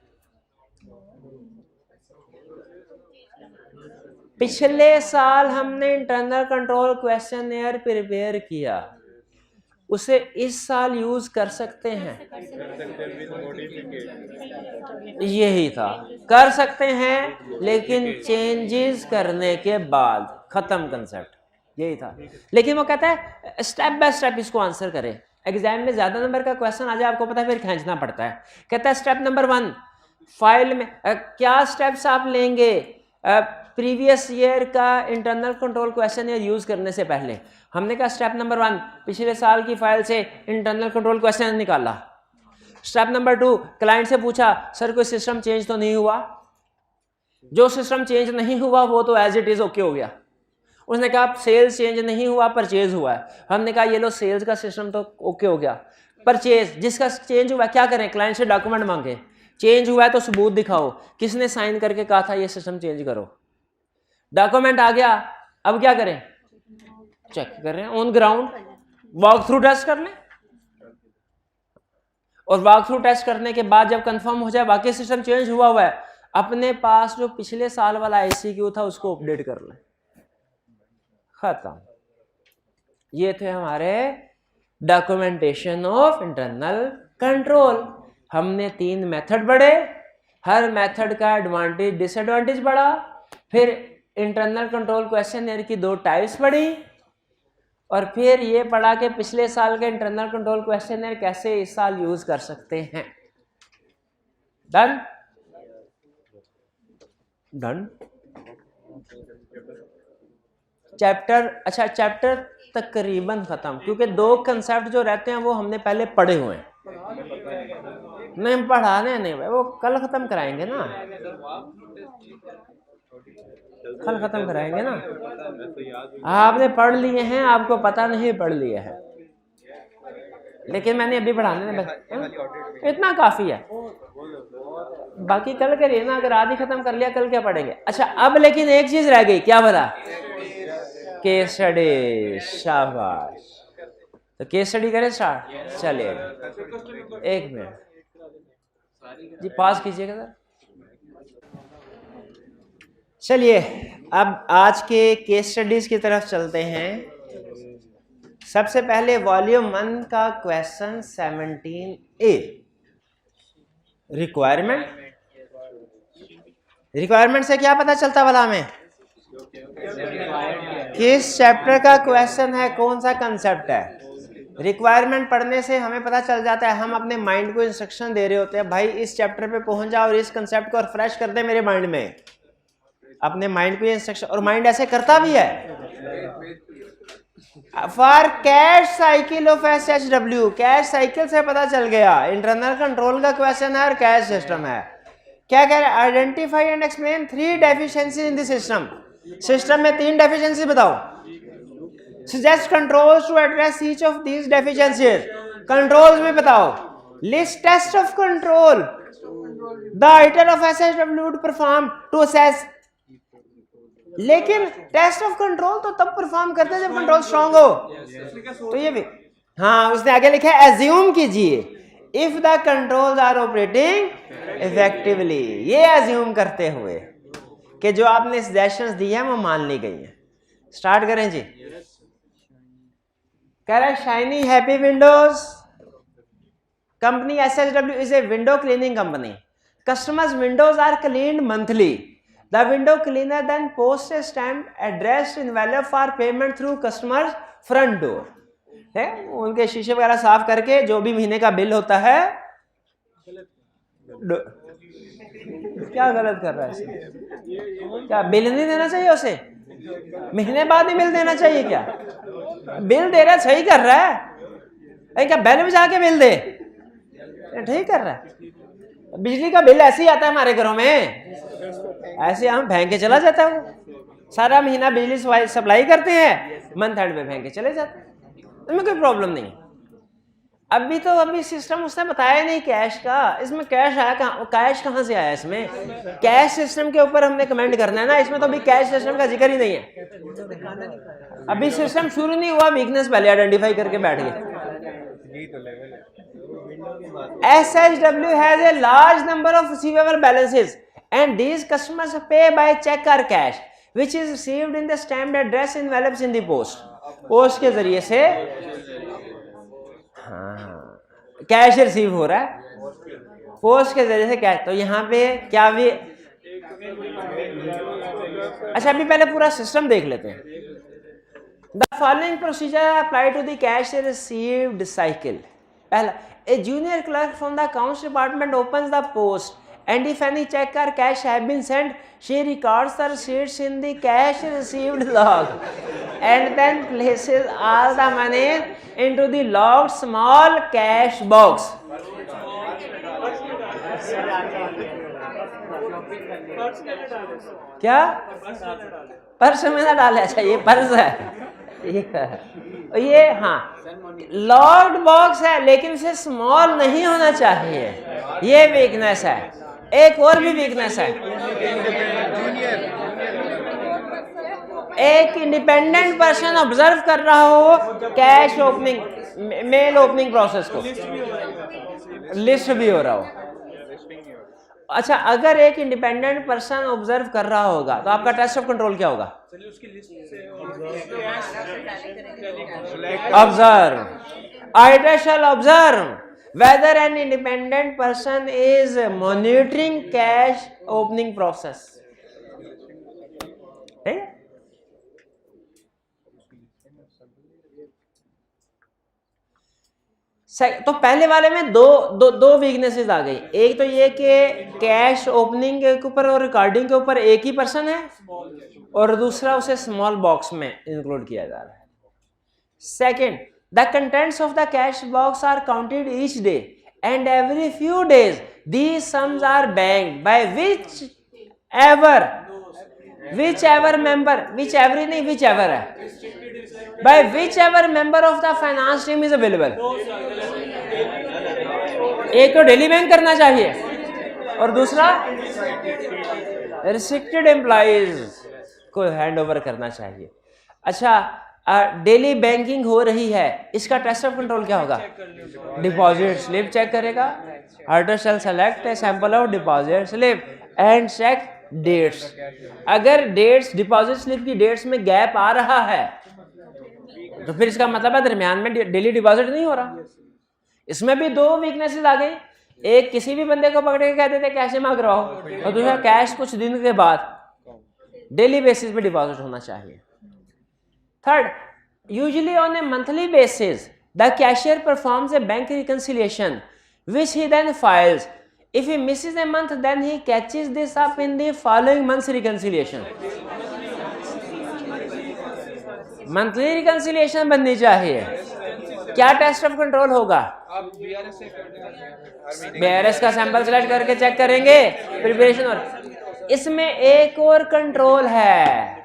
पिछले साल हमने इंटरनल कंट्रोल क्वेश्चनएयर प्रिपेयर किया, उसे इस साल यूज कर सकते हैं, यही था, कर सकते हैं लेकिन चेंजेस करने के बाद, खत्म कंसेप्ट, यही था। लेकिन वो कहता है स्टेप बाय स्टेप इसको आंसर करें। एग्जाम में ज्यादा नंबर का क्वेश्चन आ जाए, आपको पता है फिर खींचना पड़ता है। कहता है स्टेप नंबर 1 फाइल में क्या स्टेप्स आप लेंगे प्रीवियस ईयर का इंटरनल कंट्रोल क्वेश्चन यूज करने से पहले। हमने कहा स्टेप नंबर 1 पिछले साल की फाइल से इंटरनल कंट्रोल क्वेश्चन निकाला। स्टेप नंबर 2 क्लाइंट से पूछा सर कोई सिस्टम चेंज तो नहीं हुआ, जो सिस्टम चेंज नहीं हुआ वो तो एज इट इज ओके हो गया। उसने कहा सेल्स चेंज नहीं हुआ, परचेज हुआ है। हमने कहा ये लो सेल्स का सिस्टम तो ओके हो गया, परचेज जिसका चेंज हुआ क्या करें, क्लाइंट से डॉक्यूमेंट मांगे, चेंज हुआ है तो सबूत दिखाओ, किसने साइन करके कहा था ये सिस्टम चेंज करो। डॉक्यूमेंट आ गया, अब क्या करें, चेक कर रहे हैं on ground, walk through test कर लें, और वॉक थ्रू टेस्ट करने के बाद जब कंफर्म हो जाए वाकई सिस्टम चेंज हुआ है, अपने पास जो पिछले साल वाला ICQ था उसको अपडेट कर लें, खत्म। ये थे हमारे डॉक्यूमेंटेशन ऑफ इंटरनल कंट्रोल। हमने 3 मेथड पढ़े, हर मेथड का एडवांटेज डिसएडवांटेज पढ़ा, फिर इंटरनल कंट्रोल क्वेश्चनएयर की 2 टाइप्स पढ़ी, और फिर ये पढ़ा कि पिछले साल के इंटरनल कंट्रोल क्वेश्चनएयर कैसे इस साल यूज कर सकते हैं। Done done. चैप्टर, अच्छा चैप्टर तकरीबन खत्म, क्योंकि 2 कंसेप्ट जो रहते हैं वो हमने पहले पढ़े हुए हैं। नहीं पढ़ाने नहीं भाई, वो कल खत्म कराएंगे ना, कल खत्म कराएंगे ना। आपने पढ़ लिए हैं, आपको पता नहीं पढ़ लिए हैं, लेकिन मैंने अभी पढ़ाने में इतना काफी है, बाकी कल करिए ना। अगर आज ही खत्म कर लिया कल क्या पढ़ेंगे। अच्छा अब लेकिन एक चीज रह गई, क्या बता, केस स्टडी। शाबाश, तो केस स्टडी करें स्टार्ट। चलिए 1 मिनट जी, पास कीजिएगा सर। चलिए अब आज के केस स्टडीज की तरफ चलते हैं। सबसे पहले वॉल्यूम 1 का क्वेश्चन 17A, रिक्वायरमेंट। रिक्वायरमेंट से क्या पता चलता भला हमें, किस चैप्टर का क्वेश्चन है, कौन सा कंसेप्ट है। रिक्वायरमेंट पढ़ने से हमें पता चल जाता है, हम अपने माइंड को इंस्ट्रक्शन दे रहे होते हैं, भाई इस चैप्टर पे पहुंच जाओ और इस कंसेप्ट को रिफ्रेश कर दे मेरे माइंड में, अपने माइंड को इंस्ट्रक्शन, और माइंड ऐसे करता भी है। For cash cycle of SHW, cash cycle से पता चल गया इंटरनल कंट्रोल का क्वेश्चन है और कैश सिस्टम है। क्या कह रहे हैं, identify and explain 3 deficiency in the system. System में 3 डेफिशिएंसी बताओ। Suggest controls to address each of these deficiencies, controls में बताओ। List test of control the auditor of SHW would perform to assess. लेकिन टेस्ट ऑफ कंट्रोल तो तब परफॉर्म करते हैं जब कंट्रोल स्ट्रांग हो, तो ये भी हाँ, उसने आगे लिखा है एज्यूम कीजिए if the controls are operating effectively. ये एज्यूम करते हुए कि जो आपने सजेशंस दी है वो मान ली गई है। स्टार्ट करें जी। कह रहा है Shiny Happy Windows company SHW is a window cleaning company. Customers windows are cleaned monthly. The window cleaner then posts a stamp addressed in envelope for payment through customer's front door. है उनके शीशे वगैरह साफ करके जो भी महीने का बिल होता है, क्या गलत कर रहा है इसमें? क्या बिल नहीं देना चाहिए उसे, महीने बाद ही बिल देना चाहिए क्या? बिल दे रहा है, सही कर रहा है, क्या बैल बजा के बिल दे, ठीक कर रहा है। बिजली का बिल ऐसे ही आता है हमारे घरों में, ऐसे हम फेंक के चला जाता है, वो सारा महीना बिजली सप्लाई करते हैं, मंथ एंड में फेंक के चले जाते हैं, इसमें कोई प्रॉब्लम नहीं। अभी सिस्टम उसने बताया नहीं कैश का, इसमें कैश आया कहाँ, कैश कहाँ से आया इसमें? कैश सिस्टम के ऊपर हमने कमेंट करना है ना, इसमें तो अभी कैश सिस्टम का जिक्र ही नहीं है। अभी सिस्टम शुरू नहीं हुआ, वीकनेस पहले आइडेंटिफाई करके बैठ गए। SHW has a large number of receivable balances and these customers pay by check or cash which is received in the stamped address envelopes in the post. Post के जरिए से हाँ कैश रिसीव हो रहा है पोस्ट के जरिए से कैश। तो यहाँ पे क्या भी अच्छा अभी पहले पूरा सिस्टम देख लेते हैं। The following procedure apply to the cash received cycle. पहला, a junior clerk from the accounts department opens the post and if any check or cash have been sent, she records the receipts in the cash received log and then places all the money into the logged small cash box. क्या पर्स में ना डाले? अच्छा ये पर्स है ये हाँ लॉक्ड बॉक्स है लेकिन उसे स्मॉल नहीं होना चाहिए, ये वीकनेस है। एक और भी वीकनेस है, एक इंडिपेंडेंट पर्सन ऑब्जर्व कर रहा हो cash opening mail opening process को, लिस्ट भी हो रहा हो। अच्छा अगर एक इंडिपेंडेंट पर्सन ऑब्जर्व कर रहा होगा तो आपका टेस्ट ऑफ कंट्रोल क्या होगा? Observe, auditor shall observe whether an independent person is monitoring cash opening process. ठीक है? तो पहले वाले में दो वीकनेसेस आ गई। एक तो ये कि कैश ओपनिंग के ऊपर और रिकॉर्डिंग के ऊपर एक ही पर्सन है और दूसरा उसे स्मॉल बॉक्स में इंक्लूड किया जा रहा है। Second, the contents of the cash box are counted each day and every few days these sums are banked by whichever member by whichever member of the finance team is available. एक तो डेली बैंक करना चाहिए और दूसरा रिस्ट्रिक्टेड एम्प्लॉइज को हैंड ओवर करना चाहिए। अच्छा डेली बैंकिंग हो रही है, इसका टेस्ट ऑफ कंट्रोल क्या होगा? डिपॉजिट स्लिप चेक करेगा, auditor shall select a sample of deposit slip and check dates. अगर डेट्स डिपॉजिट स्लिप की डेट्स में गैप आ रहा है तो फिर इसका मतलब है दरमियान में डेली डिपॉजिट नहीं हो रहा। इसमें भी दो वीकनेसेस आ गई, एक किसी भी बंदे को पकड़ के कहते थे कैश जमा करवाओ और दूसरा कैश कुछ दिन के बाद डेली बेसिस पे डिपॉजिट होना चाहिए। Third, usually on a monthly basis, the cashier performs a bank reconciliation, which he then files. If he misses a month, then he catches this up in the following month's reconciliation. Monthly reconciliation बननी चाहिए। क्या टेस्ट ऑफ कंट्रोल होगा? BRS का सैंपल सेलेक्ट करके चेक करेंगे प्रिपरेशन। और इसमें एक और कंट्रोल है,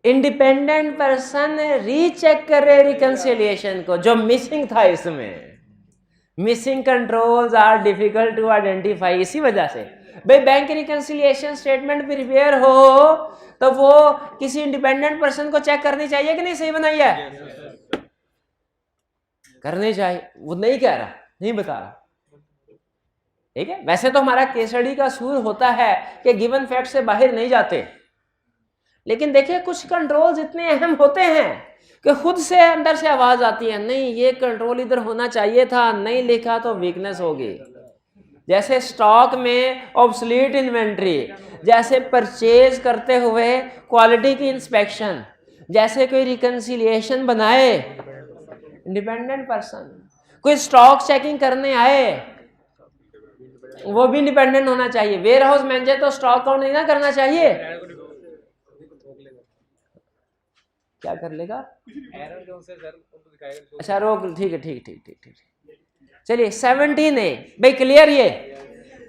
इंडिपेंडेंट पर्सन रीचेक कर रहे रिकंसिलिएशन को, जो मिसिंग था। इसमें missing controls are difficult to identify. इसी वजह से भाई बैंक रिकंसिलिएशन स्टेटमेंट प्रिपेयर हो तो वो किसी इंडिपेंडेंट पर्सन को चेक करनी चाहिए कि नहीं सही बनाई है, करनी चाहिए। वो नहीं कह रहा, नहीं बता रहा, ठीक है। वैसे तो हमारा केस स्टडी का सूर होता है कि गिवन फैक्ट से बाहर नहीं जाते, लेकिन देखिए कुछ कंट्रोल्स इतने अहम होते हैं कि खुद से अंदर से आवाज आती है, नहीं ये कंट्रोल इधर होना चाहिए था, नहीं लिखा तो वीकनेस होगी। जैसे स्टॉक में ऑब्सलीट इन्वेंट्री, जैसे परचेज करते हुए क्वालिटी की इंस्पेक्शन, जैसे कोई रिकंसिलिएशन बनाए इंडिपेंडेंट पर्सन, कोई स्टॉक चेकिंग करने आए वो भी इंडिपेंडेंट होना चाहिए। वेयर हाउस मैनेजर तो स्टॉक काउंट नहीं ना करना चाहिए, क्या कर लेगा? अच्छा रोक, ठीक है, ठीक ठीक ठीक ठीक। चलिए 17 है भाई, क्लियर। ये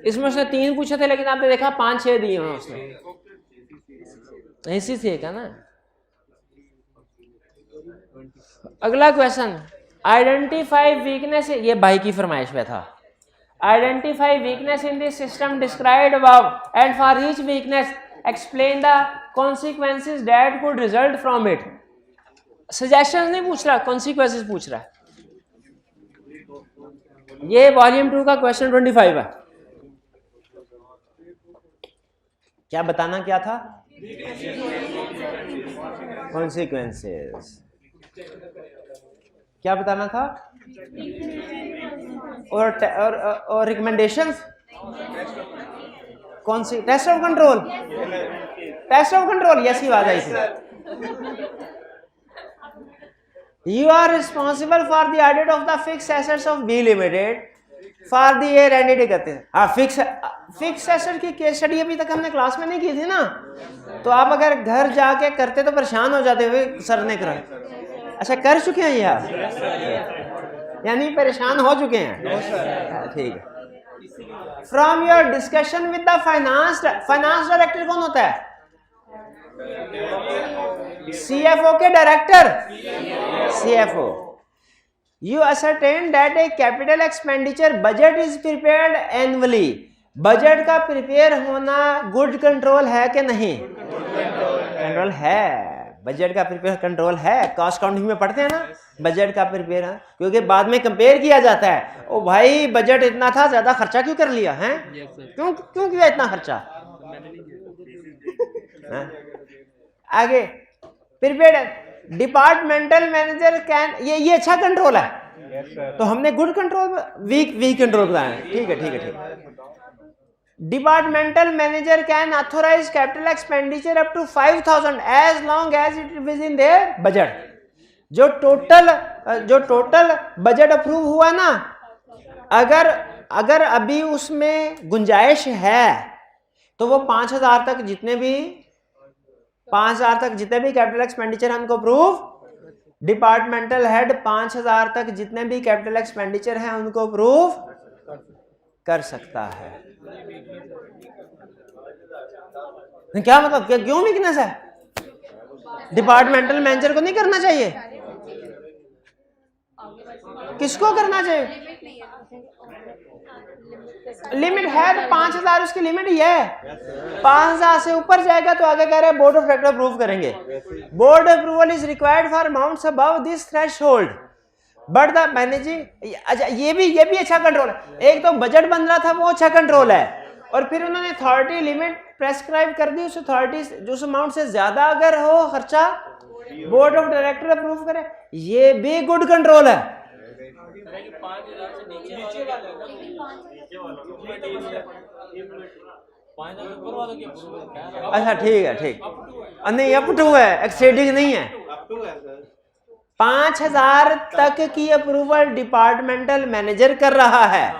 इसमें उसने 3 पूछे थे लेकिन आपने देखा 5-6 दिए हैं उसने, ऐसी थी क्या ना। अगला क्वेश्चन, आइडेंटिफाई वीकनेस। ये भाई की फरमाइश पे था। Identify weakness in this system described above and for each weakness explain the consequences that could result from it. Suggestion नहीं पूछ रहा, कॉन्सिक्वेंसेस पूछ रहा है। ये वॉल्यूम 2 का क्वेश्चन 25 है। क्या बताना क्या था? कॉन्सिक्वेंसेस। क्या बताना था? और रिकमेंडेशंस। कौन सी? Test of control. Test of control, यस ही बात आई थी। You are responsible for the audit of the fixed assets of B Limited for the year ended करते हैं। हाँ, फिक्स एसेट की केस स्टडी अभी तक हमने क्लास में नहीं की थी ना, तो आप अगर घर जाके करते तो परेशान हो जाते हुए सर ने करा। अच्छा, कर चुके हैं ये आप, यानी परेशान हो चुके हैं, ठीक है। From your discussion with the finance director कौन होता है? CFO के director, CFO। You ascertain that a capital expenditure budget is prepared annually। Budget का प्रिपेयर होना गुड कंट्रोल है कि नहीं? कंट्रोल है, बजट का प्रिपेयर कंट्रोल है। कॉस्ट काउंटिंग में पढ़ते हैं ना, बजट का प्रिपेयर है, क्योंकि बाद में कंपेयर किया जाता है, ओ भाई बजट इतना था, ज्यादा खर्चा क्यों कर लिया है? क्यों किया इतना खर्चा? आगे प्रिपेयर्ड डिपार्टमेंटल मैनेजर कैन, ये अच्छा कंट्रोल है। तो हमने गुड कंट्रोल, वीक कंट्रोल बताया। ठीक है। Departmental manager can authorise capital expenditure up to 5,000 as long as it within their budget. जो टोटल बजट अप्रूव हुआ ना, अगर अभी उसमें गुंजाइश है तो वो 5,000 तक जितने भी कैपिटल एक्सपेंडिचर हैं उनको अप्रूव, डिपार्टमेंटल हेड 5,000 तक जितने भी कैपिटल एक्सपेंडिचर हैं उनको अप्रूव कर सकता है। क्या मतलब, क्यों वीकनेस है? डिपार्टमेंटल मैनेजर को नहीं करना चाहिए? किसको करना चाहिए? लिमिट है तो 5,000 उसकी लिमिट ही है। 5,000 से ऊपर जाएगा तो आगे कह रहे हैं बोर्ड ऑफ डायरेक्टर अप्रूव करेंगे। Board approval is required for amounts above this threshold but the managing. अच्छा, ये भी अच्छा कंट्रोल है। एक तो बजट बन रहा था, वो अच्छा कंट्रोल है, और फिर उन्होंने अथॉरिटी लिमिट प्रेस्क्राइब कर दी। उस अथॉरिटी जो उस अमाउंट से ज्यादा अगर हो खर्चा, बोर्ड ऑफ डायरेक्टर अप्रूव करे, ये भी गुड कंट्रोल है। अच्छा, ठीक है। नहीं, अप टू है, एक्सेडिंग नहीं है। 5,000 तक की अप्रूवल डिपार्टमेंटल मैनेजर कर रहा है,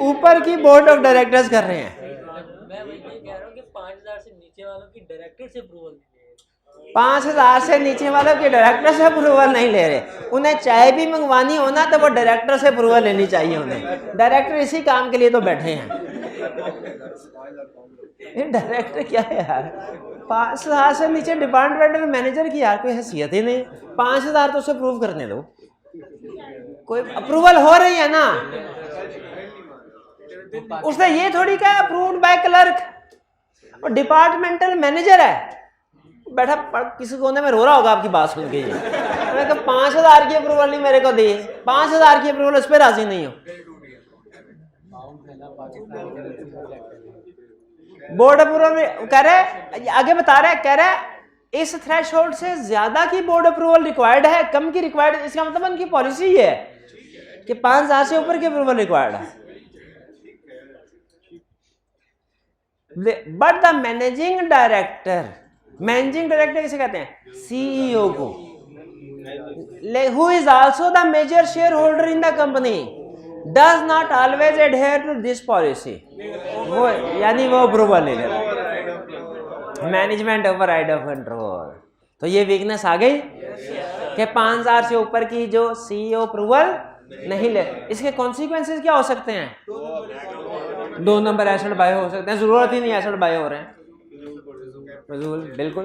ऊपर की बोर्ड ऑफ डायरेक्टर्स कर रहे हैं। मैं वही कह रहा हूँ कि 5,000 से नीचे वालों की डायरेक्टर से अप्रूवल 5,000 से नीचे वालों के डायरेक्टर से अप्रूवल नहीं ले रहे। उन्हें चाय भी मंगवानी हो ना तो वो डायरेक्टर से अप्रूवल लेनी चाहिए उन्हें। डायरेक्टर इसी काम के लिए तो बैठे हैं। डायरेक्टर क्या है यार? 5,000 से नीचे डिपार्टमेंटल मैनेजर की यार कोई हैसियत ही नहीं। 5,000 तो उसे अप्रूव करने दो, कोई अप्रूवल हो रही है ना। उसने ये थोड़ी कहा अप्रूव्ड बाय क्लर्क, और डिपार्टमेंटल मैनेजर है बैठा किसी कोने में रो रहा होगा आपकी बात सुन के। मैं कहा 5,000 की अप्रूवल नहीं मेरे को दी, 5,000 की अप्रूवल उस पर राजी नहीं हो। बोर्ड अप्रूवल कह रहे, आगे बता रहे, कह रहे इस थ्रेशोल्ड से ज्यादा की बोर्ड अप्रूवल रिक्वायर्ड है, कम की रिक्वायर्ड। इसका मतलब उनकी पॉलिसी है कि 5,000 से ऊपर की अप्रूवल रिक्वायर्ड है। बट द मैनेजिंग डायरेक्टर किसे कहते हैं? सीईओ को, who is also the major shareholder in the company, does not always adhere to this policy. वो यानी वो अप्रूवल ले लेता, मैनेजमेंट ओवरराइड ऑफ कंट्रोल। तो ये वीकनेस आ गई कि 5,000 से ऊपर की जो सीईओ अप्रूवल नहीं ले। इसके कॉन्सिक्वेंसेस क्या हो सकते हैं? 2 नंबर एसेट बाय हो सकते हैं, जरूरत ही नहीं एसेट बाय हो रहे हैं, बिल्कुल।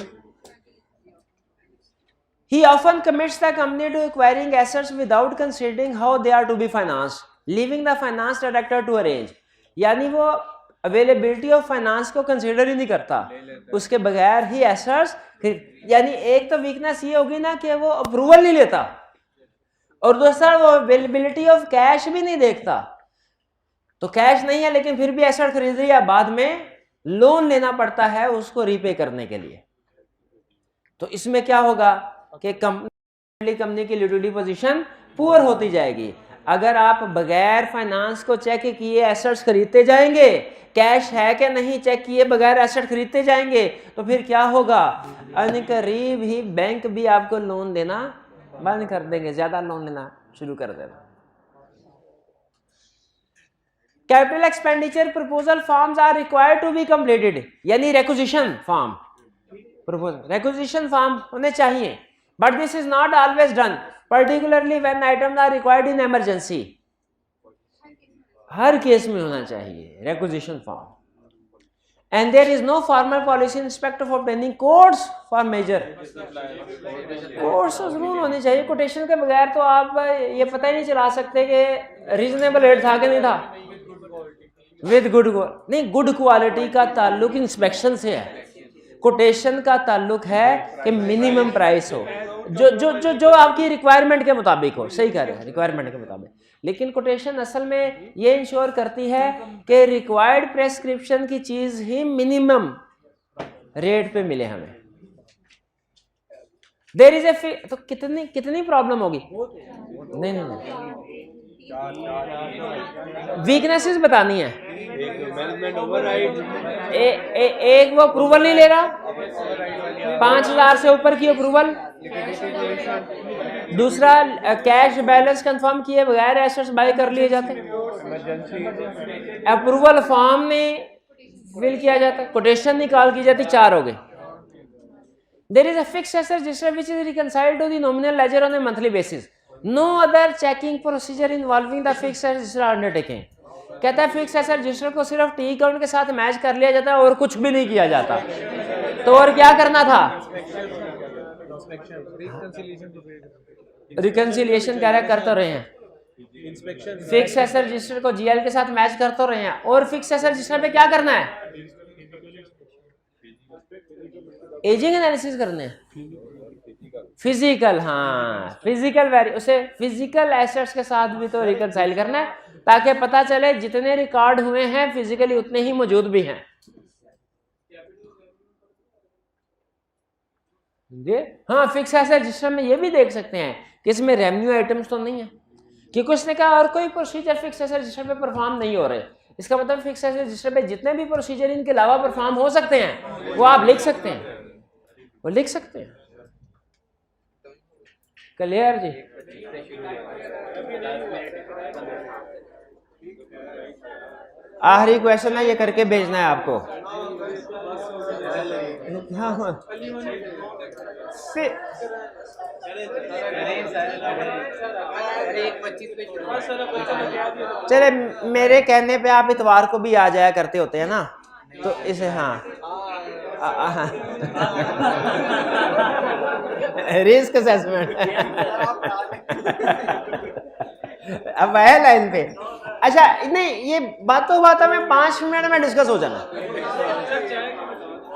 He often commits the company to acquiring assets without considering how they are to be financed, leaving the finance director to arrange। यानी वो अवेलेबिलिटी ऑफ फाइनेंस को कंसीडर ही नहीं करता, उसके बगैर ही एसेट्स। यानी एक तो वीकनेस ये होगी ना कि वो अप्रूवल नहीं लेता, और दूसरा वो अवेलेबिलिटी ऑफ कैश भी नहीं देखता। तो कैश नहीं है लेकिन फिर भी एसेट खरीद लिया, बाद में लोन लेना पड़ता है उसको रीपे करने के लिए। तो इसमें क्या होगा कि कंपनी की लिक्विडिटी पोजीशन पुअर होती जाएगी। अगर आप बगैर फाइनेंस को चेक किए एसेट्स खरीदते जाएंगे, कैश है कि नहीं चेक किए बगैर एसेट खरीदते जाएंगे, तो फिर क्या होगा, अनकरीब ही बैंक भी आपको लोन देना बंद कर देंगे, ज्यादा लोन लेना शुरू कर देना। Capital expenditure proposal forms are required to be completed, यानी requisition form, proposal requisition form होने चाहिए, but this is not always done, particularly when items are required in emergency। हर केस में होना चाहिए requisition form, and there is no formal policy in respect of obtaining quotes for major quotes जरूर होनी चाहिए। कोटेशन के बगैर तो आप ये पता ही नहीं चला सकते कि रीजनेबल रेट था कि नहीं था। विद गुड नहीं, गुड क्वालिटी का ताल्लुक इंस्पेक्शन से है, कोटेशन का ताल्लुक है कि मिनिमम प्राइस हो, जो जो जो जो आपकी रिक्वायरमेंट के मुताबिक हो। सही कह रहे हैं, रिक्वायरमेंट के मुताबिक। लेकिन कोटेशन असल में ये इंश्योर करती है कि रिक्वायर्ड प्रेस्क्रिप्शन की चीज ही मिनिमम रेट पे मिले हमें। देयर इज ए तो कितनी प्रॉब्लम होगी? नहीं नहीं नहीं, वीकनेसेस बतानी है। एक वो अप्रूवल नहीं ले रहा, 5,000 से ऊपर की अप्रूवल। दूसरा, कैश बैलेंस कंफर्म किए बगैर एसेट्स बाय कर लिए जाते, अप्रूवल फॉर्म में फिल किया जाता, कोटेशन निकाल की जाती। 4 हो गए। There is a fixed asset register which is reconciled to the nominal ledger on a monthly basis. No other checking procedure involving the fixed asset register undertaking. कहता है फिक्स्ड एसेट रजिस्टर को सिर्फ टी अकाउंट के साथ मैच कर लिया जाता है और कुछ भी नहीं किया जाता। तो और क्या करना था? रिकंसिलिएशन कह रहे कर तो रहे हैं, फिक्स्ड एसेट रजिस्टर को जीएल के साथ मैच कर तो रहे हैं, और फिक्स्ड एसेट रजिस्टर पे क्या करना है? एजिंग एनालिसिस करने हैं, फिजिकल, हाँ फिजिकल उसे फिजिकल एसेट्स के साथ भी तो रिकंसाइल करना है, ताकि पता चले जितने रिकॉर्ड हुए हैं फिजिकली उतने ही मौजूद भी हैं। हाँ, फिक्स एसेट रजिस्टर में ये भी देख सकते हैं कि इसमें रेवेन्यू आइटम्स तो नहीं है, क्योंकि उसने कहा और कोई प्रोसीजर फिक्स एसेट रजिस्टर पे परफॉर्म नहीं हो रहे। इसका मतलब फिक्स एसेट रजिस्टर पे जितने भी प्रोसीजर इनके अलावा परफॉर्म हो सकते हैं वो आप लिख सकते हैं, वो लिख सकते हैं। क्लियर जी? आखिरी क्वेश्चन है, ये करके भेजना है आपको। हाँ हाँ, चले मेरे कहने पे आप इतवार को भी आ जाया करते होते हैं ना, तो इसे हाँ रिस्क असेसमेंट अब है लाइन पे। अच्छा नहीं, ये बातों में 5 मिनट में डिस्कस हो जाना।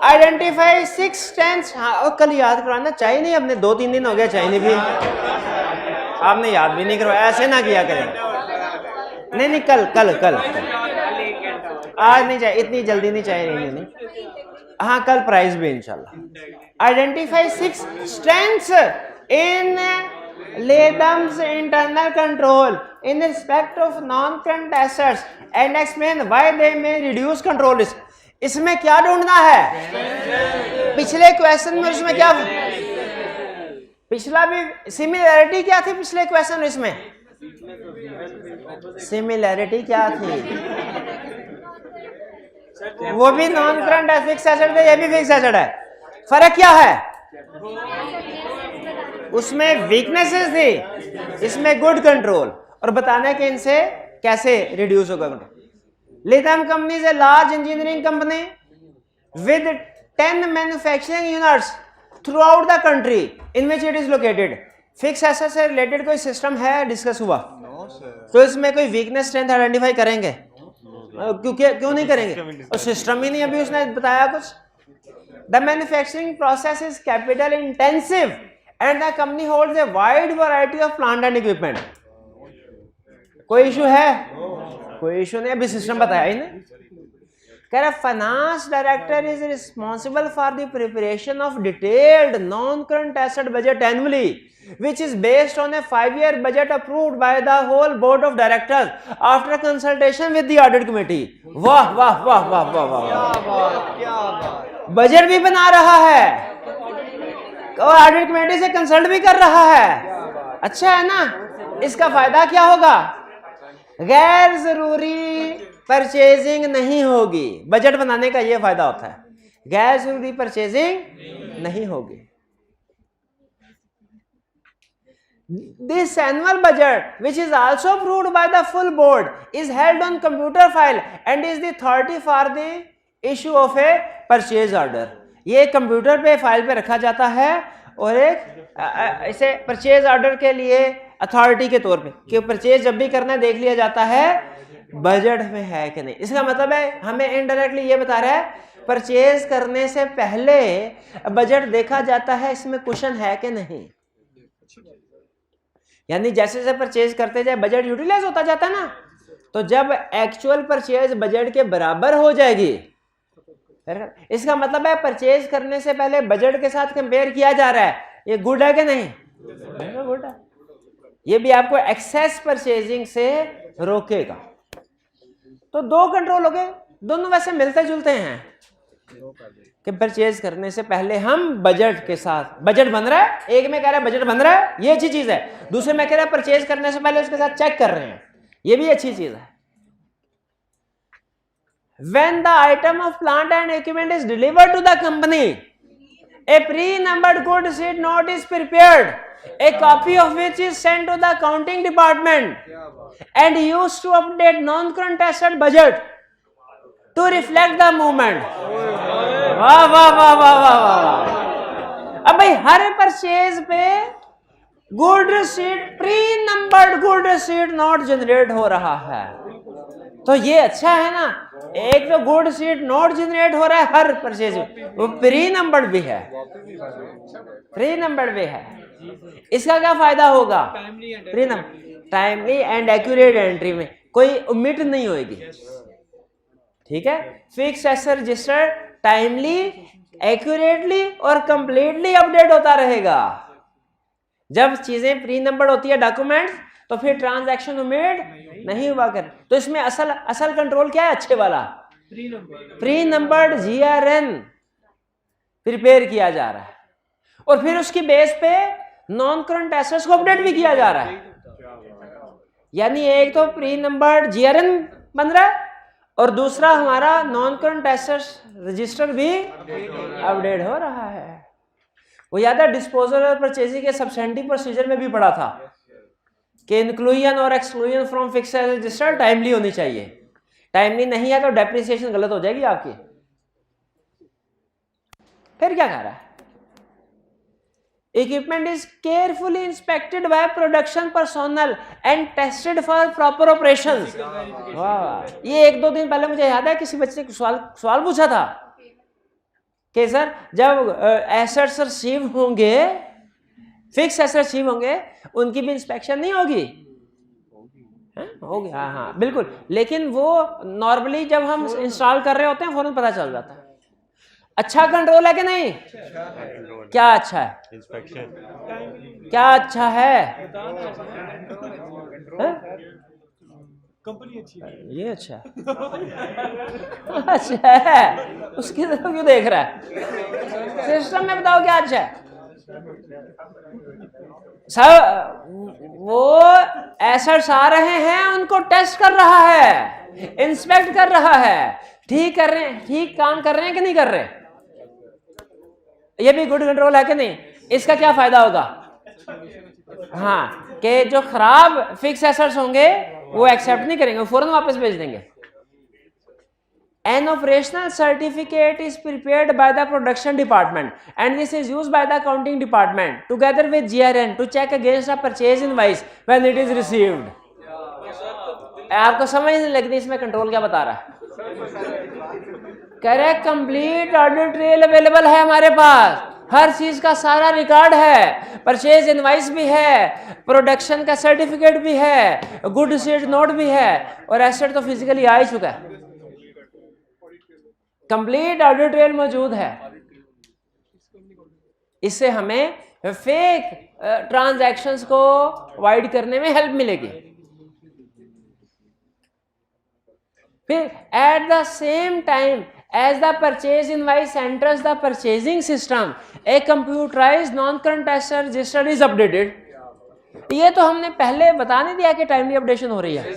आइडेंटिफाई 6 टेंस, हाँ कल याद करवाना चाहिए नहीं, अपने 2-3 दिन हो गया चाहिए नहीं भी, आपने याद भी नहीं करवाया, ऐसे ना किया करें। नहीं कल आज नहीं चाहिए, इतनी जल्दी नहीं चाहिए नहीं। हाँ कल प्राइस भी इंशाल्लाह। Identify 6 strengths in Latham's internal control in respect of non-current assets and explain why they may reduce control risk। इसमें क्या ढूंढना है? पिछले क्वेश्चन में उसमें क्या, पिछला भी सिमिलैरिटी क्या थी? पिछले क्वेश्चन इसमें सिमिलैरिटी क्या थी? वो भी नॉन करंट है, फिक्स एसेट है, ये भी फिक्स एसेट है। फर्क क्या है? उसमें वीकनेसेस थी, इसमें गुड कंट्रोल, और बताना कि इनसे कैसे रिड्यूस होगा control. Lytham company is a large engineering company with 10 manufacturing units throughout the country in which it is located. Fix asset से रिलेटेड कोई सिस्टम है डिस्कस हुआ? तो इसमें कोई वीकनेस स्ट्रेंथ आइडेंटिफाई करेंगे? क्यों नहीं करेंगे? और सिस्टम ही नहीं अभी उसने बताया कुछ। The manufacturing process is capital intensive and the company holds a wide variety of plant and equipment। कोई इशू है? कोई इशू नहीं, अभी सिस्टम बताया ही नहीं। कह रहा finance director is responsible for the preparation of detailed non current asset budget annually which is based on a 5-year budget approved by the whole board of directors after consultation with the audit committee. वाह वाह वाह वाह वाह वाह, बजट भी बना रहा है और ऑडिट कमेटी से कंसल्ट भी कर रहा है। अच्छा है ना। इसका फायदा क्या होगा? गैर जरूरी परचेजिंग नहीं होगी। बजट बनाने का यह फायदा होता है, गैर जरूरी परचेजिंग नहीं होगी। This annual budget, which is also approved by the full board, is held on computer file and is the authority for the issue of a purchase order. ये कंप्यूटर पे फाइल पे रखा जाता है और एक इसे परचेज ऑर्डर के लिए अथॉरिटी के तौर पे कि परचेज जब भी करना है देख लिया जाता है बजट में है कि नहीं। इसका मतलब है हमें इनडायरेक्टली ये बता रहा है परचेज करने से पहले बजट देखा जाता है इसमें क्वेश्चन है कि नहीं। यानी जैसे जैसे परचेज करते जाए बजट यूटिलाइज होता जाता है ना, तो जब एक्चुअल परचेज बजट के बराबर हो जाएगी, इसका मतलब है परचेज करने से पहले बजट के साथ कंपेयर किया जा रहा है, ये गुड है कि नहीं? गुड है। ये भी आपको एक्सेस परचेजिंग से रोकेगा। तो दो कंट्रोल हो गए, दोनों वैसे मिलते जुलते हैं कि परचेज करने से पहले हम बजट के साथ, बजट बन रहा है, एक में कह रहा है बजट बन रहा है, ये अच्छी चीज है, दूसरे में कह रहा है परचेज करने से पहले उसके साथ चेक कर रहे हैं, ये भी अच्छी चीज है। When the item of plant and equipment is delivered to the company, a pre-numbered good receipt note is prepared, a copy of which is sent to the accounting department and used to update non-current asset budget to reflect the movement. वाह वाह वाह वाह वाह वाह। अब भाई हर परचेज पे good receipt, pre numbered good receipt note generate हो रहा है, तो ये अच्छा है ना। एक तो गुड रिसीट नोट जनरेट हो रहा है हर परचेज में, वो प्री नंबर्ड भी है, प्री नंबर्ड भी है। इसका क्या फायदा होगा? Pre number, timely and accurate entry में कोई ओमिट नहीं होगी। ठीक है, fix asset register timely, accurately और कंप्लीटली अपडेट होता रहेगा। जब चीजें प्री नंबर होती है डॉक्यूमेंट, तो फिर ट्रांजैक्शन ओमिट नहीं हुआ कर। तो इसमें असल कंट्रोल क्या है? अच्छे वाला प्री नंबर्ड जीआरएन प्रिपेयर किया जा रहा है और फिर उसकी बेस पे नॉन करंट एसेट्स को अपडेट भी किया जा रहा है। यानी एक तो प्री नंबर्ड जीआरएन बन रहा है और दूसरा हमारा नॉन करंट एसेट्स रजिस्टर भी अपडेट हो रहा है। वो याद है डिस्पोजल और परचेजिंग के सब्सेंटिव प्रोसीजर में भी पढ़ा था कि इंक्लूजन और exclusion from fix asset register timely होनी चाहिए। टाइमली नहीं है तो डेप्रिसिएशन गलत हो जाएगी आपकी। फिर क्या कह रहा है? Equipment is carefully inspected by production personnel and tested for proper operations. वाह, ये एक दो दिन पहले मुझे याद है किसी बच्चे ने सवाल पूछा था कि सर जब एसेट्स रिसीव होंगे, फिक्स एसेट्स रिसीव होंगे, उनकी भी इंस्पेक्शन नहीं होगी? होगी, हाँ हाँ बिल्कुल। लेकिन वो नॉर्मली जब हम इंस्टॉल कर रहे होते हैं फौरन पता चल जाता है। अच्छा कंट्रोल है कि नहीं? क्या अच्छा है? इंस्पेक्शन क्या अच्छा है? कंपनी अच्छी है, ये अच्छा है। अच्छा है, उसकी तरफ क्यों देख रहा है? सिस्टम में बताओ क्या अच्छा है? सब वो एसेट्स आ रहे हैं, उनको टेस्ट कर रहा है, इंस्पेक्ट कर रहा है, ठीक कर रहे हैं, ठीक काम कर रहे हैं कि नहीं कर रहे? ये भी गुड कंट्रोल है कि नहीं? इसका क्या फायदा होगा? हाँ, कि जो खराब फिक्स एसेट्स होंगे वो एक्सेप्ट नहीं करेंगे, फौरन वापस भेज देंगे। An operational certificate is prepared by the production department and this is used by the accounting department together with GRN to check against a purchase invoice when it is received. आपको समझ नहीं लगती इसमें कंट्रोल क्या बता रहा है? Correct, complete audit trail available है हमारे पास, हर चीज का सारा रिकॉर्ड है, परचेज इनवाइस भी है, प्रोडक्शन का सर्टिफिकेट भी है, गुड रिसीट नोट भी है और एसेट तो फिजिकली आ ही चुका है। कंप्लीट ऑडिट ट्रेल मौजूद है। इससे हमें फेक ट्रांजैक्शंस को अवॉइड करने में हेल्प मिलेगी। फिर at the same time as the purchase invoice enters the purchasing system a computerised non current asset register is updated. ये तो हमने पहले बता नहीं दिया कि टाइमली अपडेशन हो रही है।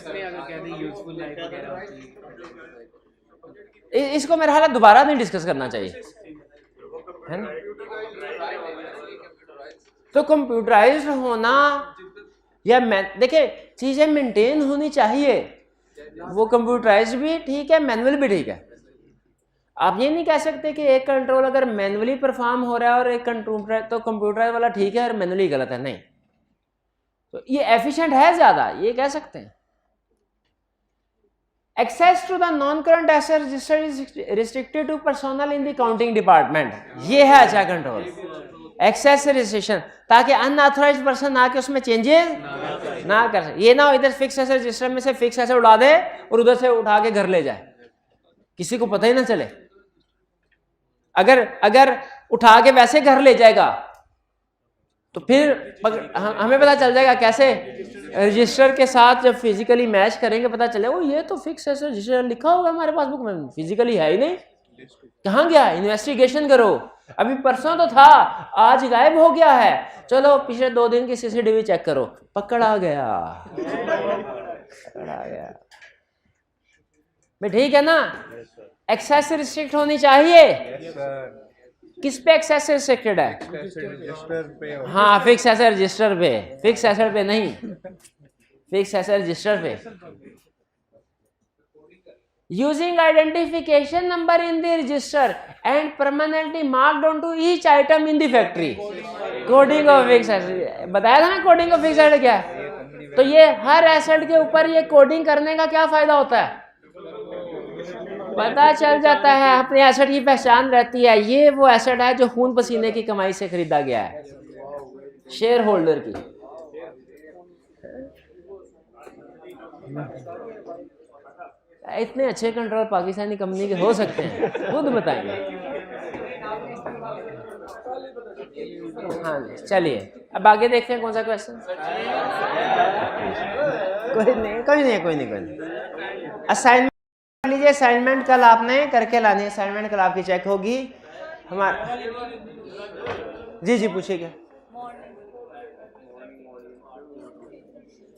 इसको मेरा ख्याल दोबारा नहीं डिस्कस करना चाहिए, है ना। तो कंप्यूटराइज्ड होना या देखिए चीजें मेंटेन होनी चाहिए, वो कंप्यूटराइज्ड भी ठीक है, मैनुअल भी ठीक है। आप ये नहीं कह सकते कि एक कंट्रोल अगर मैनुअली परफॉर्म हो रहा है और एक कंप्यूटराइज वाला ठीक है और मैनुअली गलत है, नहीं। तो ये एफिशिएंट है ज्यादा, ये कह सकते हैं। Access to the non-current asset register is restricted to personnel in the accounting department। ये है अच्छा कंट्रोल, एक्सेस रजिस्ट्रेशन, ताकि अनऑथराइज्ड पर्सन आके उसमें चेंजेस ना कर सके। ये ना हो इधर फिक्स एसेट रजिस्टर में से फिक्स एसेट उड़ा दे और उधर से उठा के घर ले जाए, किसी को पता ही ना चले। अगर उठा के वैसे घर ले जाएगा तो फिर हमें पता चल जाएगा कैसे, रजिस्टर के साथ जब फिजिकली मैच करेंगे पता चलेगा वो ये तो फिक्स एसेट रजिस्टर लिखा होगा हमारे पासबुक में, फिजिकली है ही नहीं, कहाँ गया, इन्वेस्टिगेशन करो। अभी परसों तो था, आज गायब हो गया है, चलो पिछले 2 दिन की सीसीटीवी चेक करो, पकड़ा गया। ठीक है ना। एक्सेस रिस्ट्रिक्ट होनी चाहिए। किस पे एक्सेस रिस्ट्रिक्टेड है? हाँ, फिक्स एसेट रजिस्टर पे, फिक्स एसेट पे नहीं, फिक्स एसेट रजिस्टर पे। Using identification number in the register and permanently marked onto each item in the factory. Coding of fixed asset बताया था ना, कोडिंग ऑफ फिक्स एसेट क्या है। तो ये हर एसेट के ऊपर ये कोडिंग करने का क्या फायदा होता है, पता चल जाता है, अपने एसेट की पहचान रहती है। ये वो एसेट है जो खून पसीने की कमाई से खरीदा गया है, शेयर होल्डर की। इतने अच्छे कंट्रोल पाकिस्तानी कंपनी के हो सकते हैं, खुद बताएंगे। हाँ जी, चलिए अब आगे देखते हैं कौन सा क्वेश्चन। कोई नहीं। असाइनमेंट लीजिए, असाइनमेंट कल आपने करके लानी है, असाइनमेंट कल आपकी चेक होगी। हमारा जी पूछिए क्या।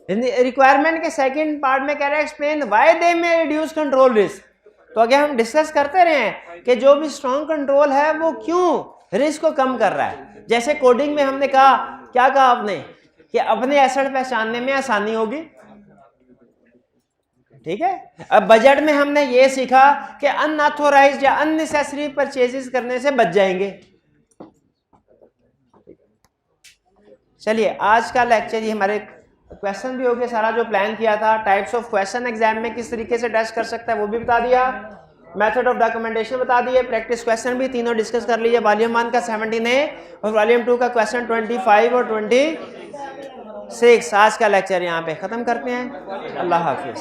रिक्वायरमेंट के सेकंड पार्ट में कह रहे हैं एक्सप्लेन व्हाई दे में रिड्यूस कंट्रोल रिस्क। तो अगर हम डिस्कस करते रहे हैं कि जो भी स्ट्रॉन्ग कंट्रोल है वो क्यों रिस्क को कम कर रहा है। जैसे कोडिंग में हमने कहा, क्या कहा आपने, कि अपने एसेट पहचानने में आसानी होगी, ठीक है। अब बजट में हमने ये सीखा कि अनऑथोराइज्ड या अननेसेसरी परचेजेस करने से बच जाएंगे। चलिए आज का लेक्चर ये हमारे क्वेश्चन भी हो गया, सारा जो प्लान किया था। टाइप्स ऑफ क्वेश्चन एग्जाम में किस तरीके से टेस्ट कर सकता है वो भी बता दिया, मेथड ऑफ डॉक्यूमेंटेशन बता दिए, प्रैक्टिस क्वेश्चन भी तीनों डिस्कस कर लीजिए। वॉल्यूम 1 का 17A और वॉल्यूम 2 का क्वेश्चन 25 और 26। आज का लेक्चर यहाँ पे खत्म करते हैं। अल्लाह हाफिज।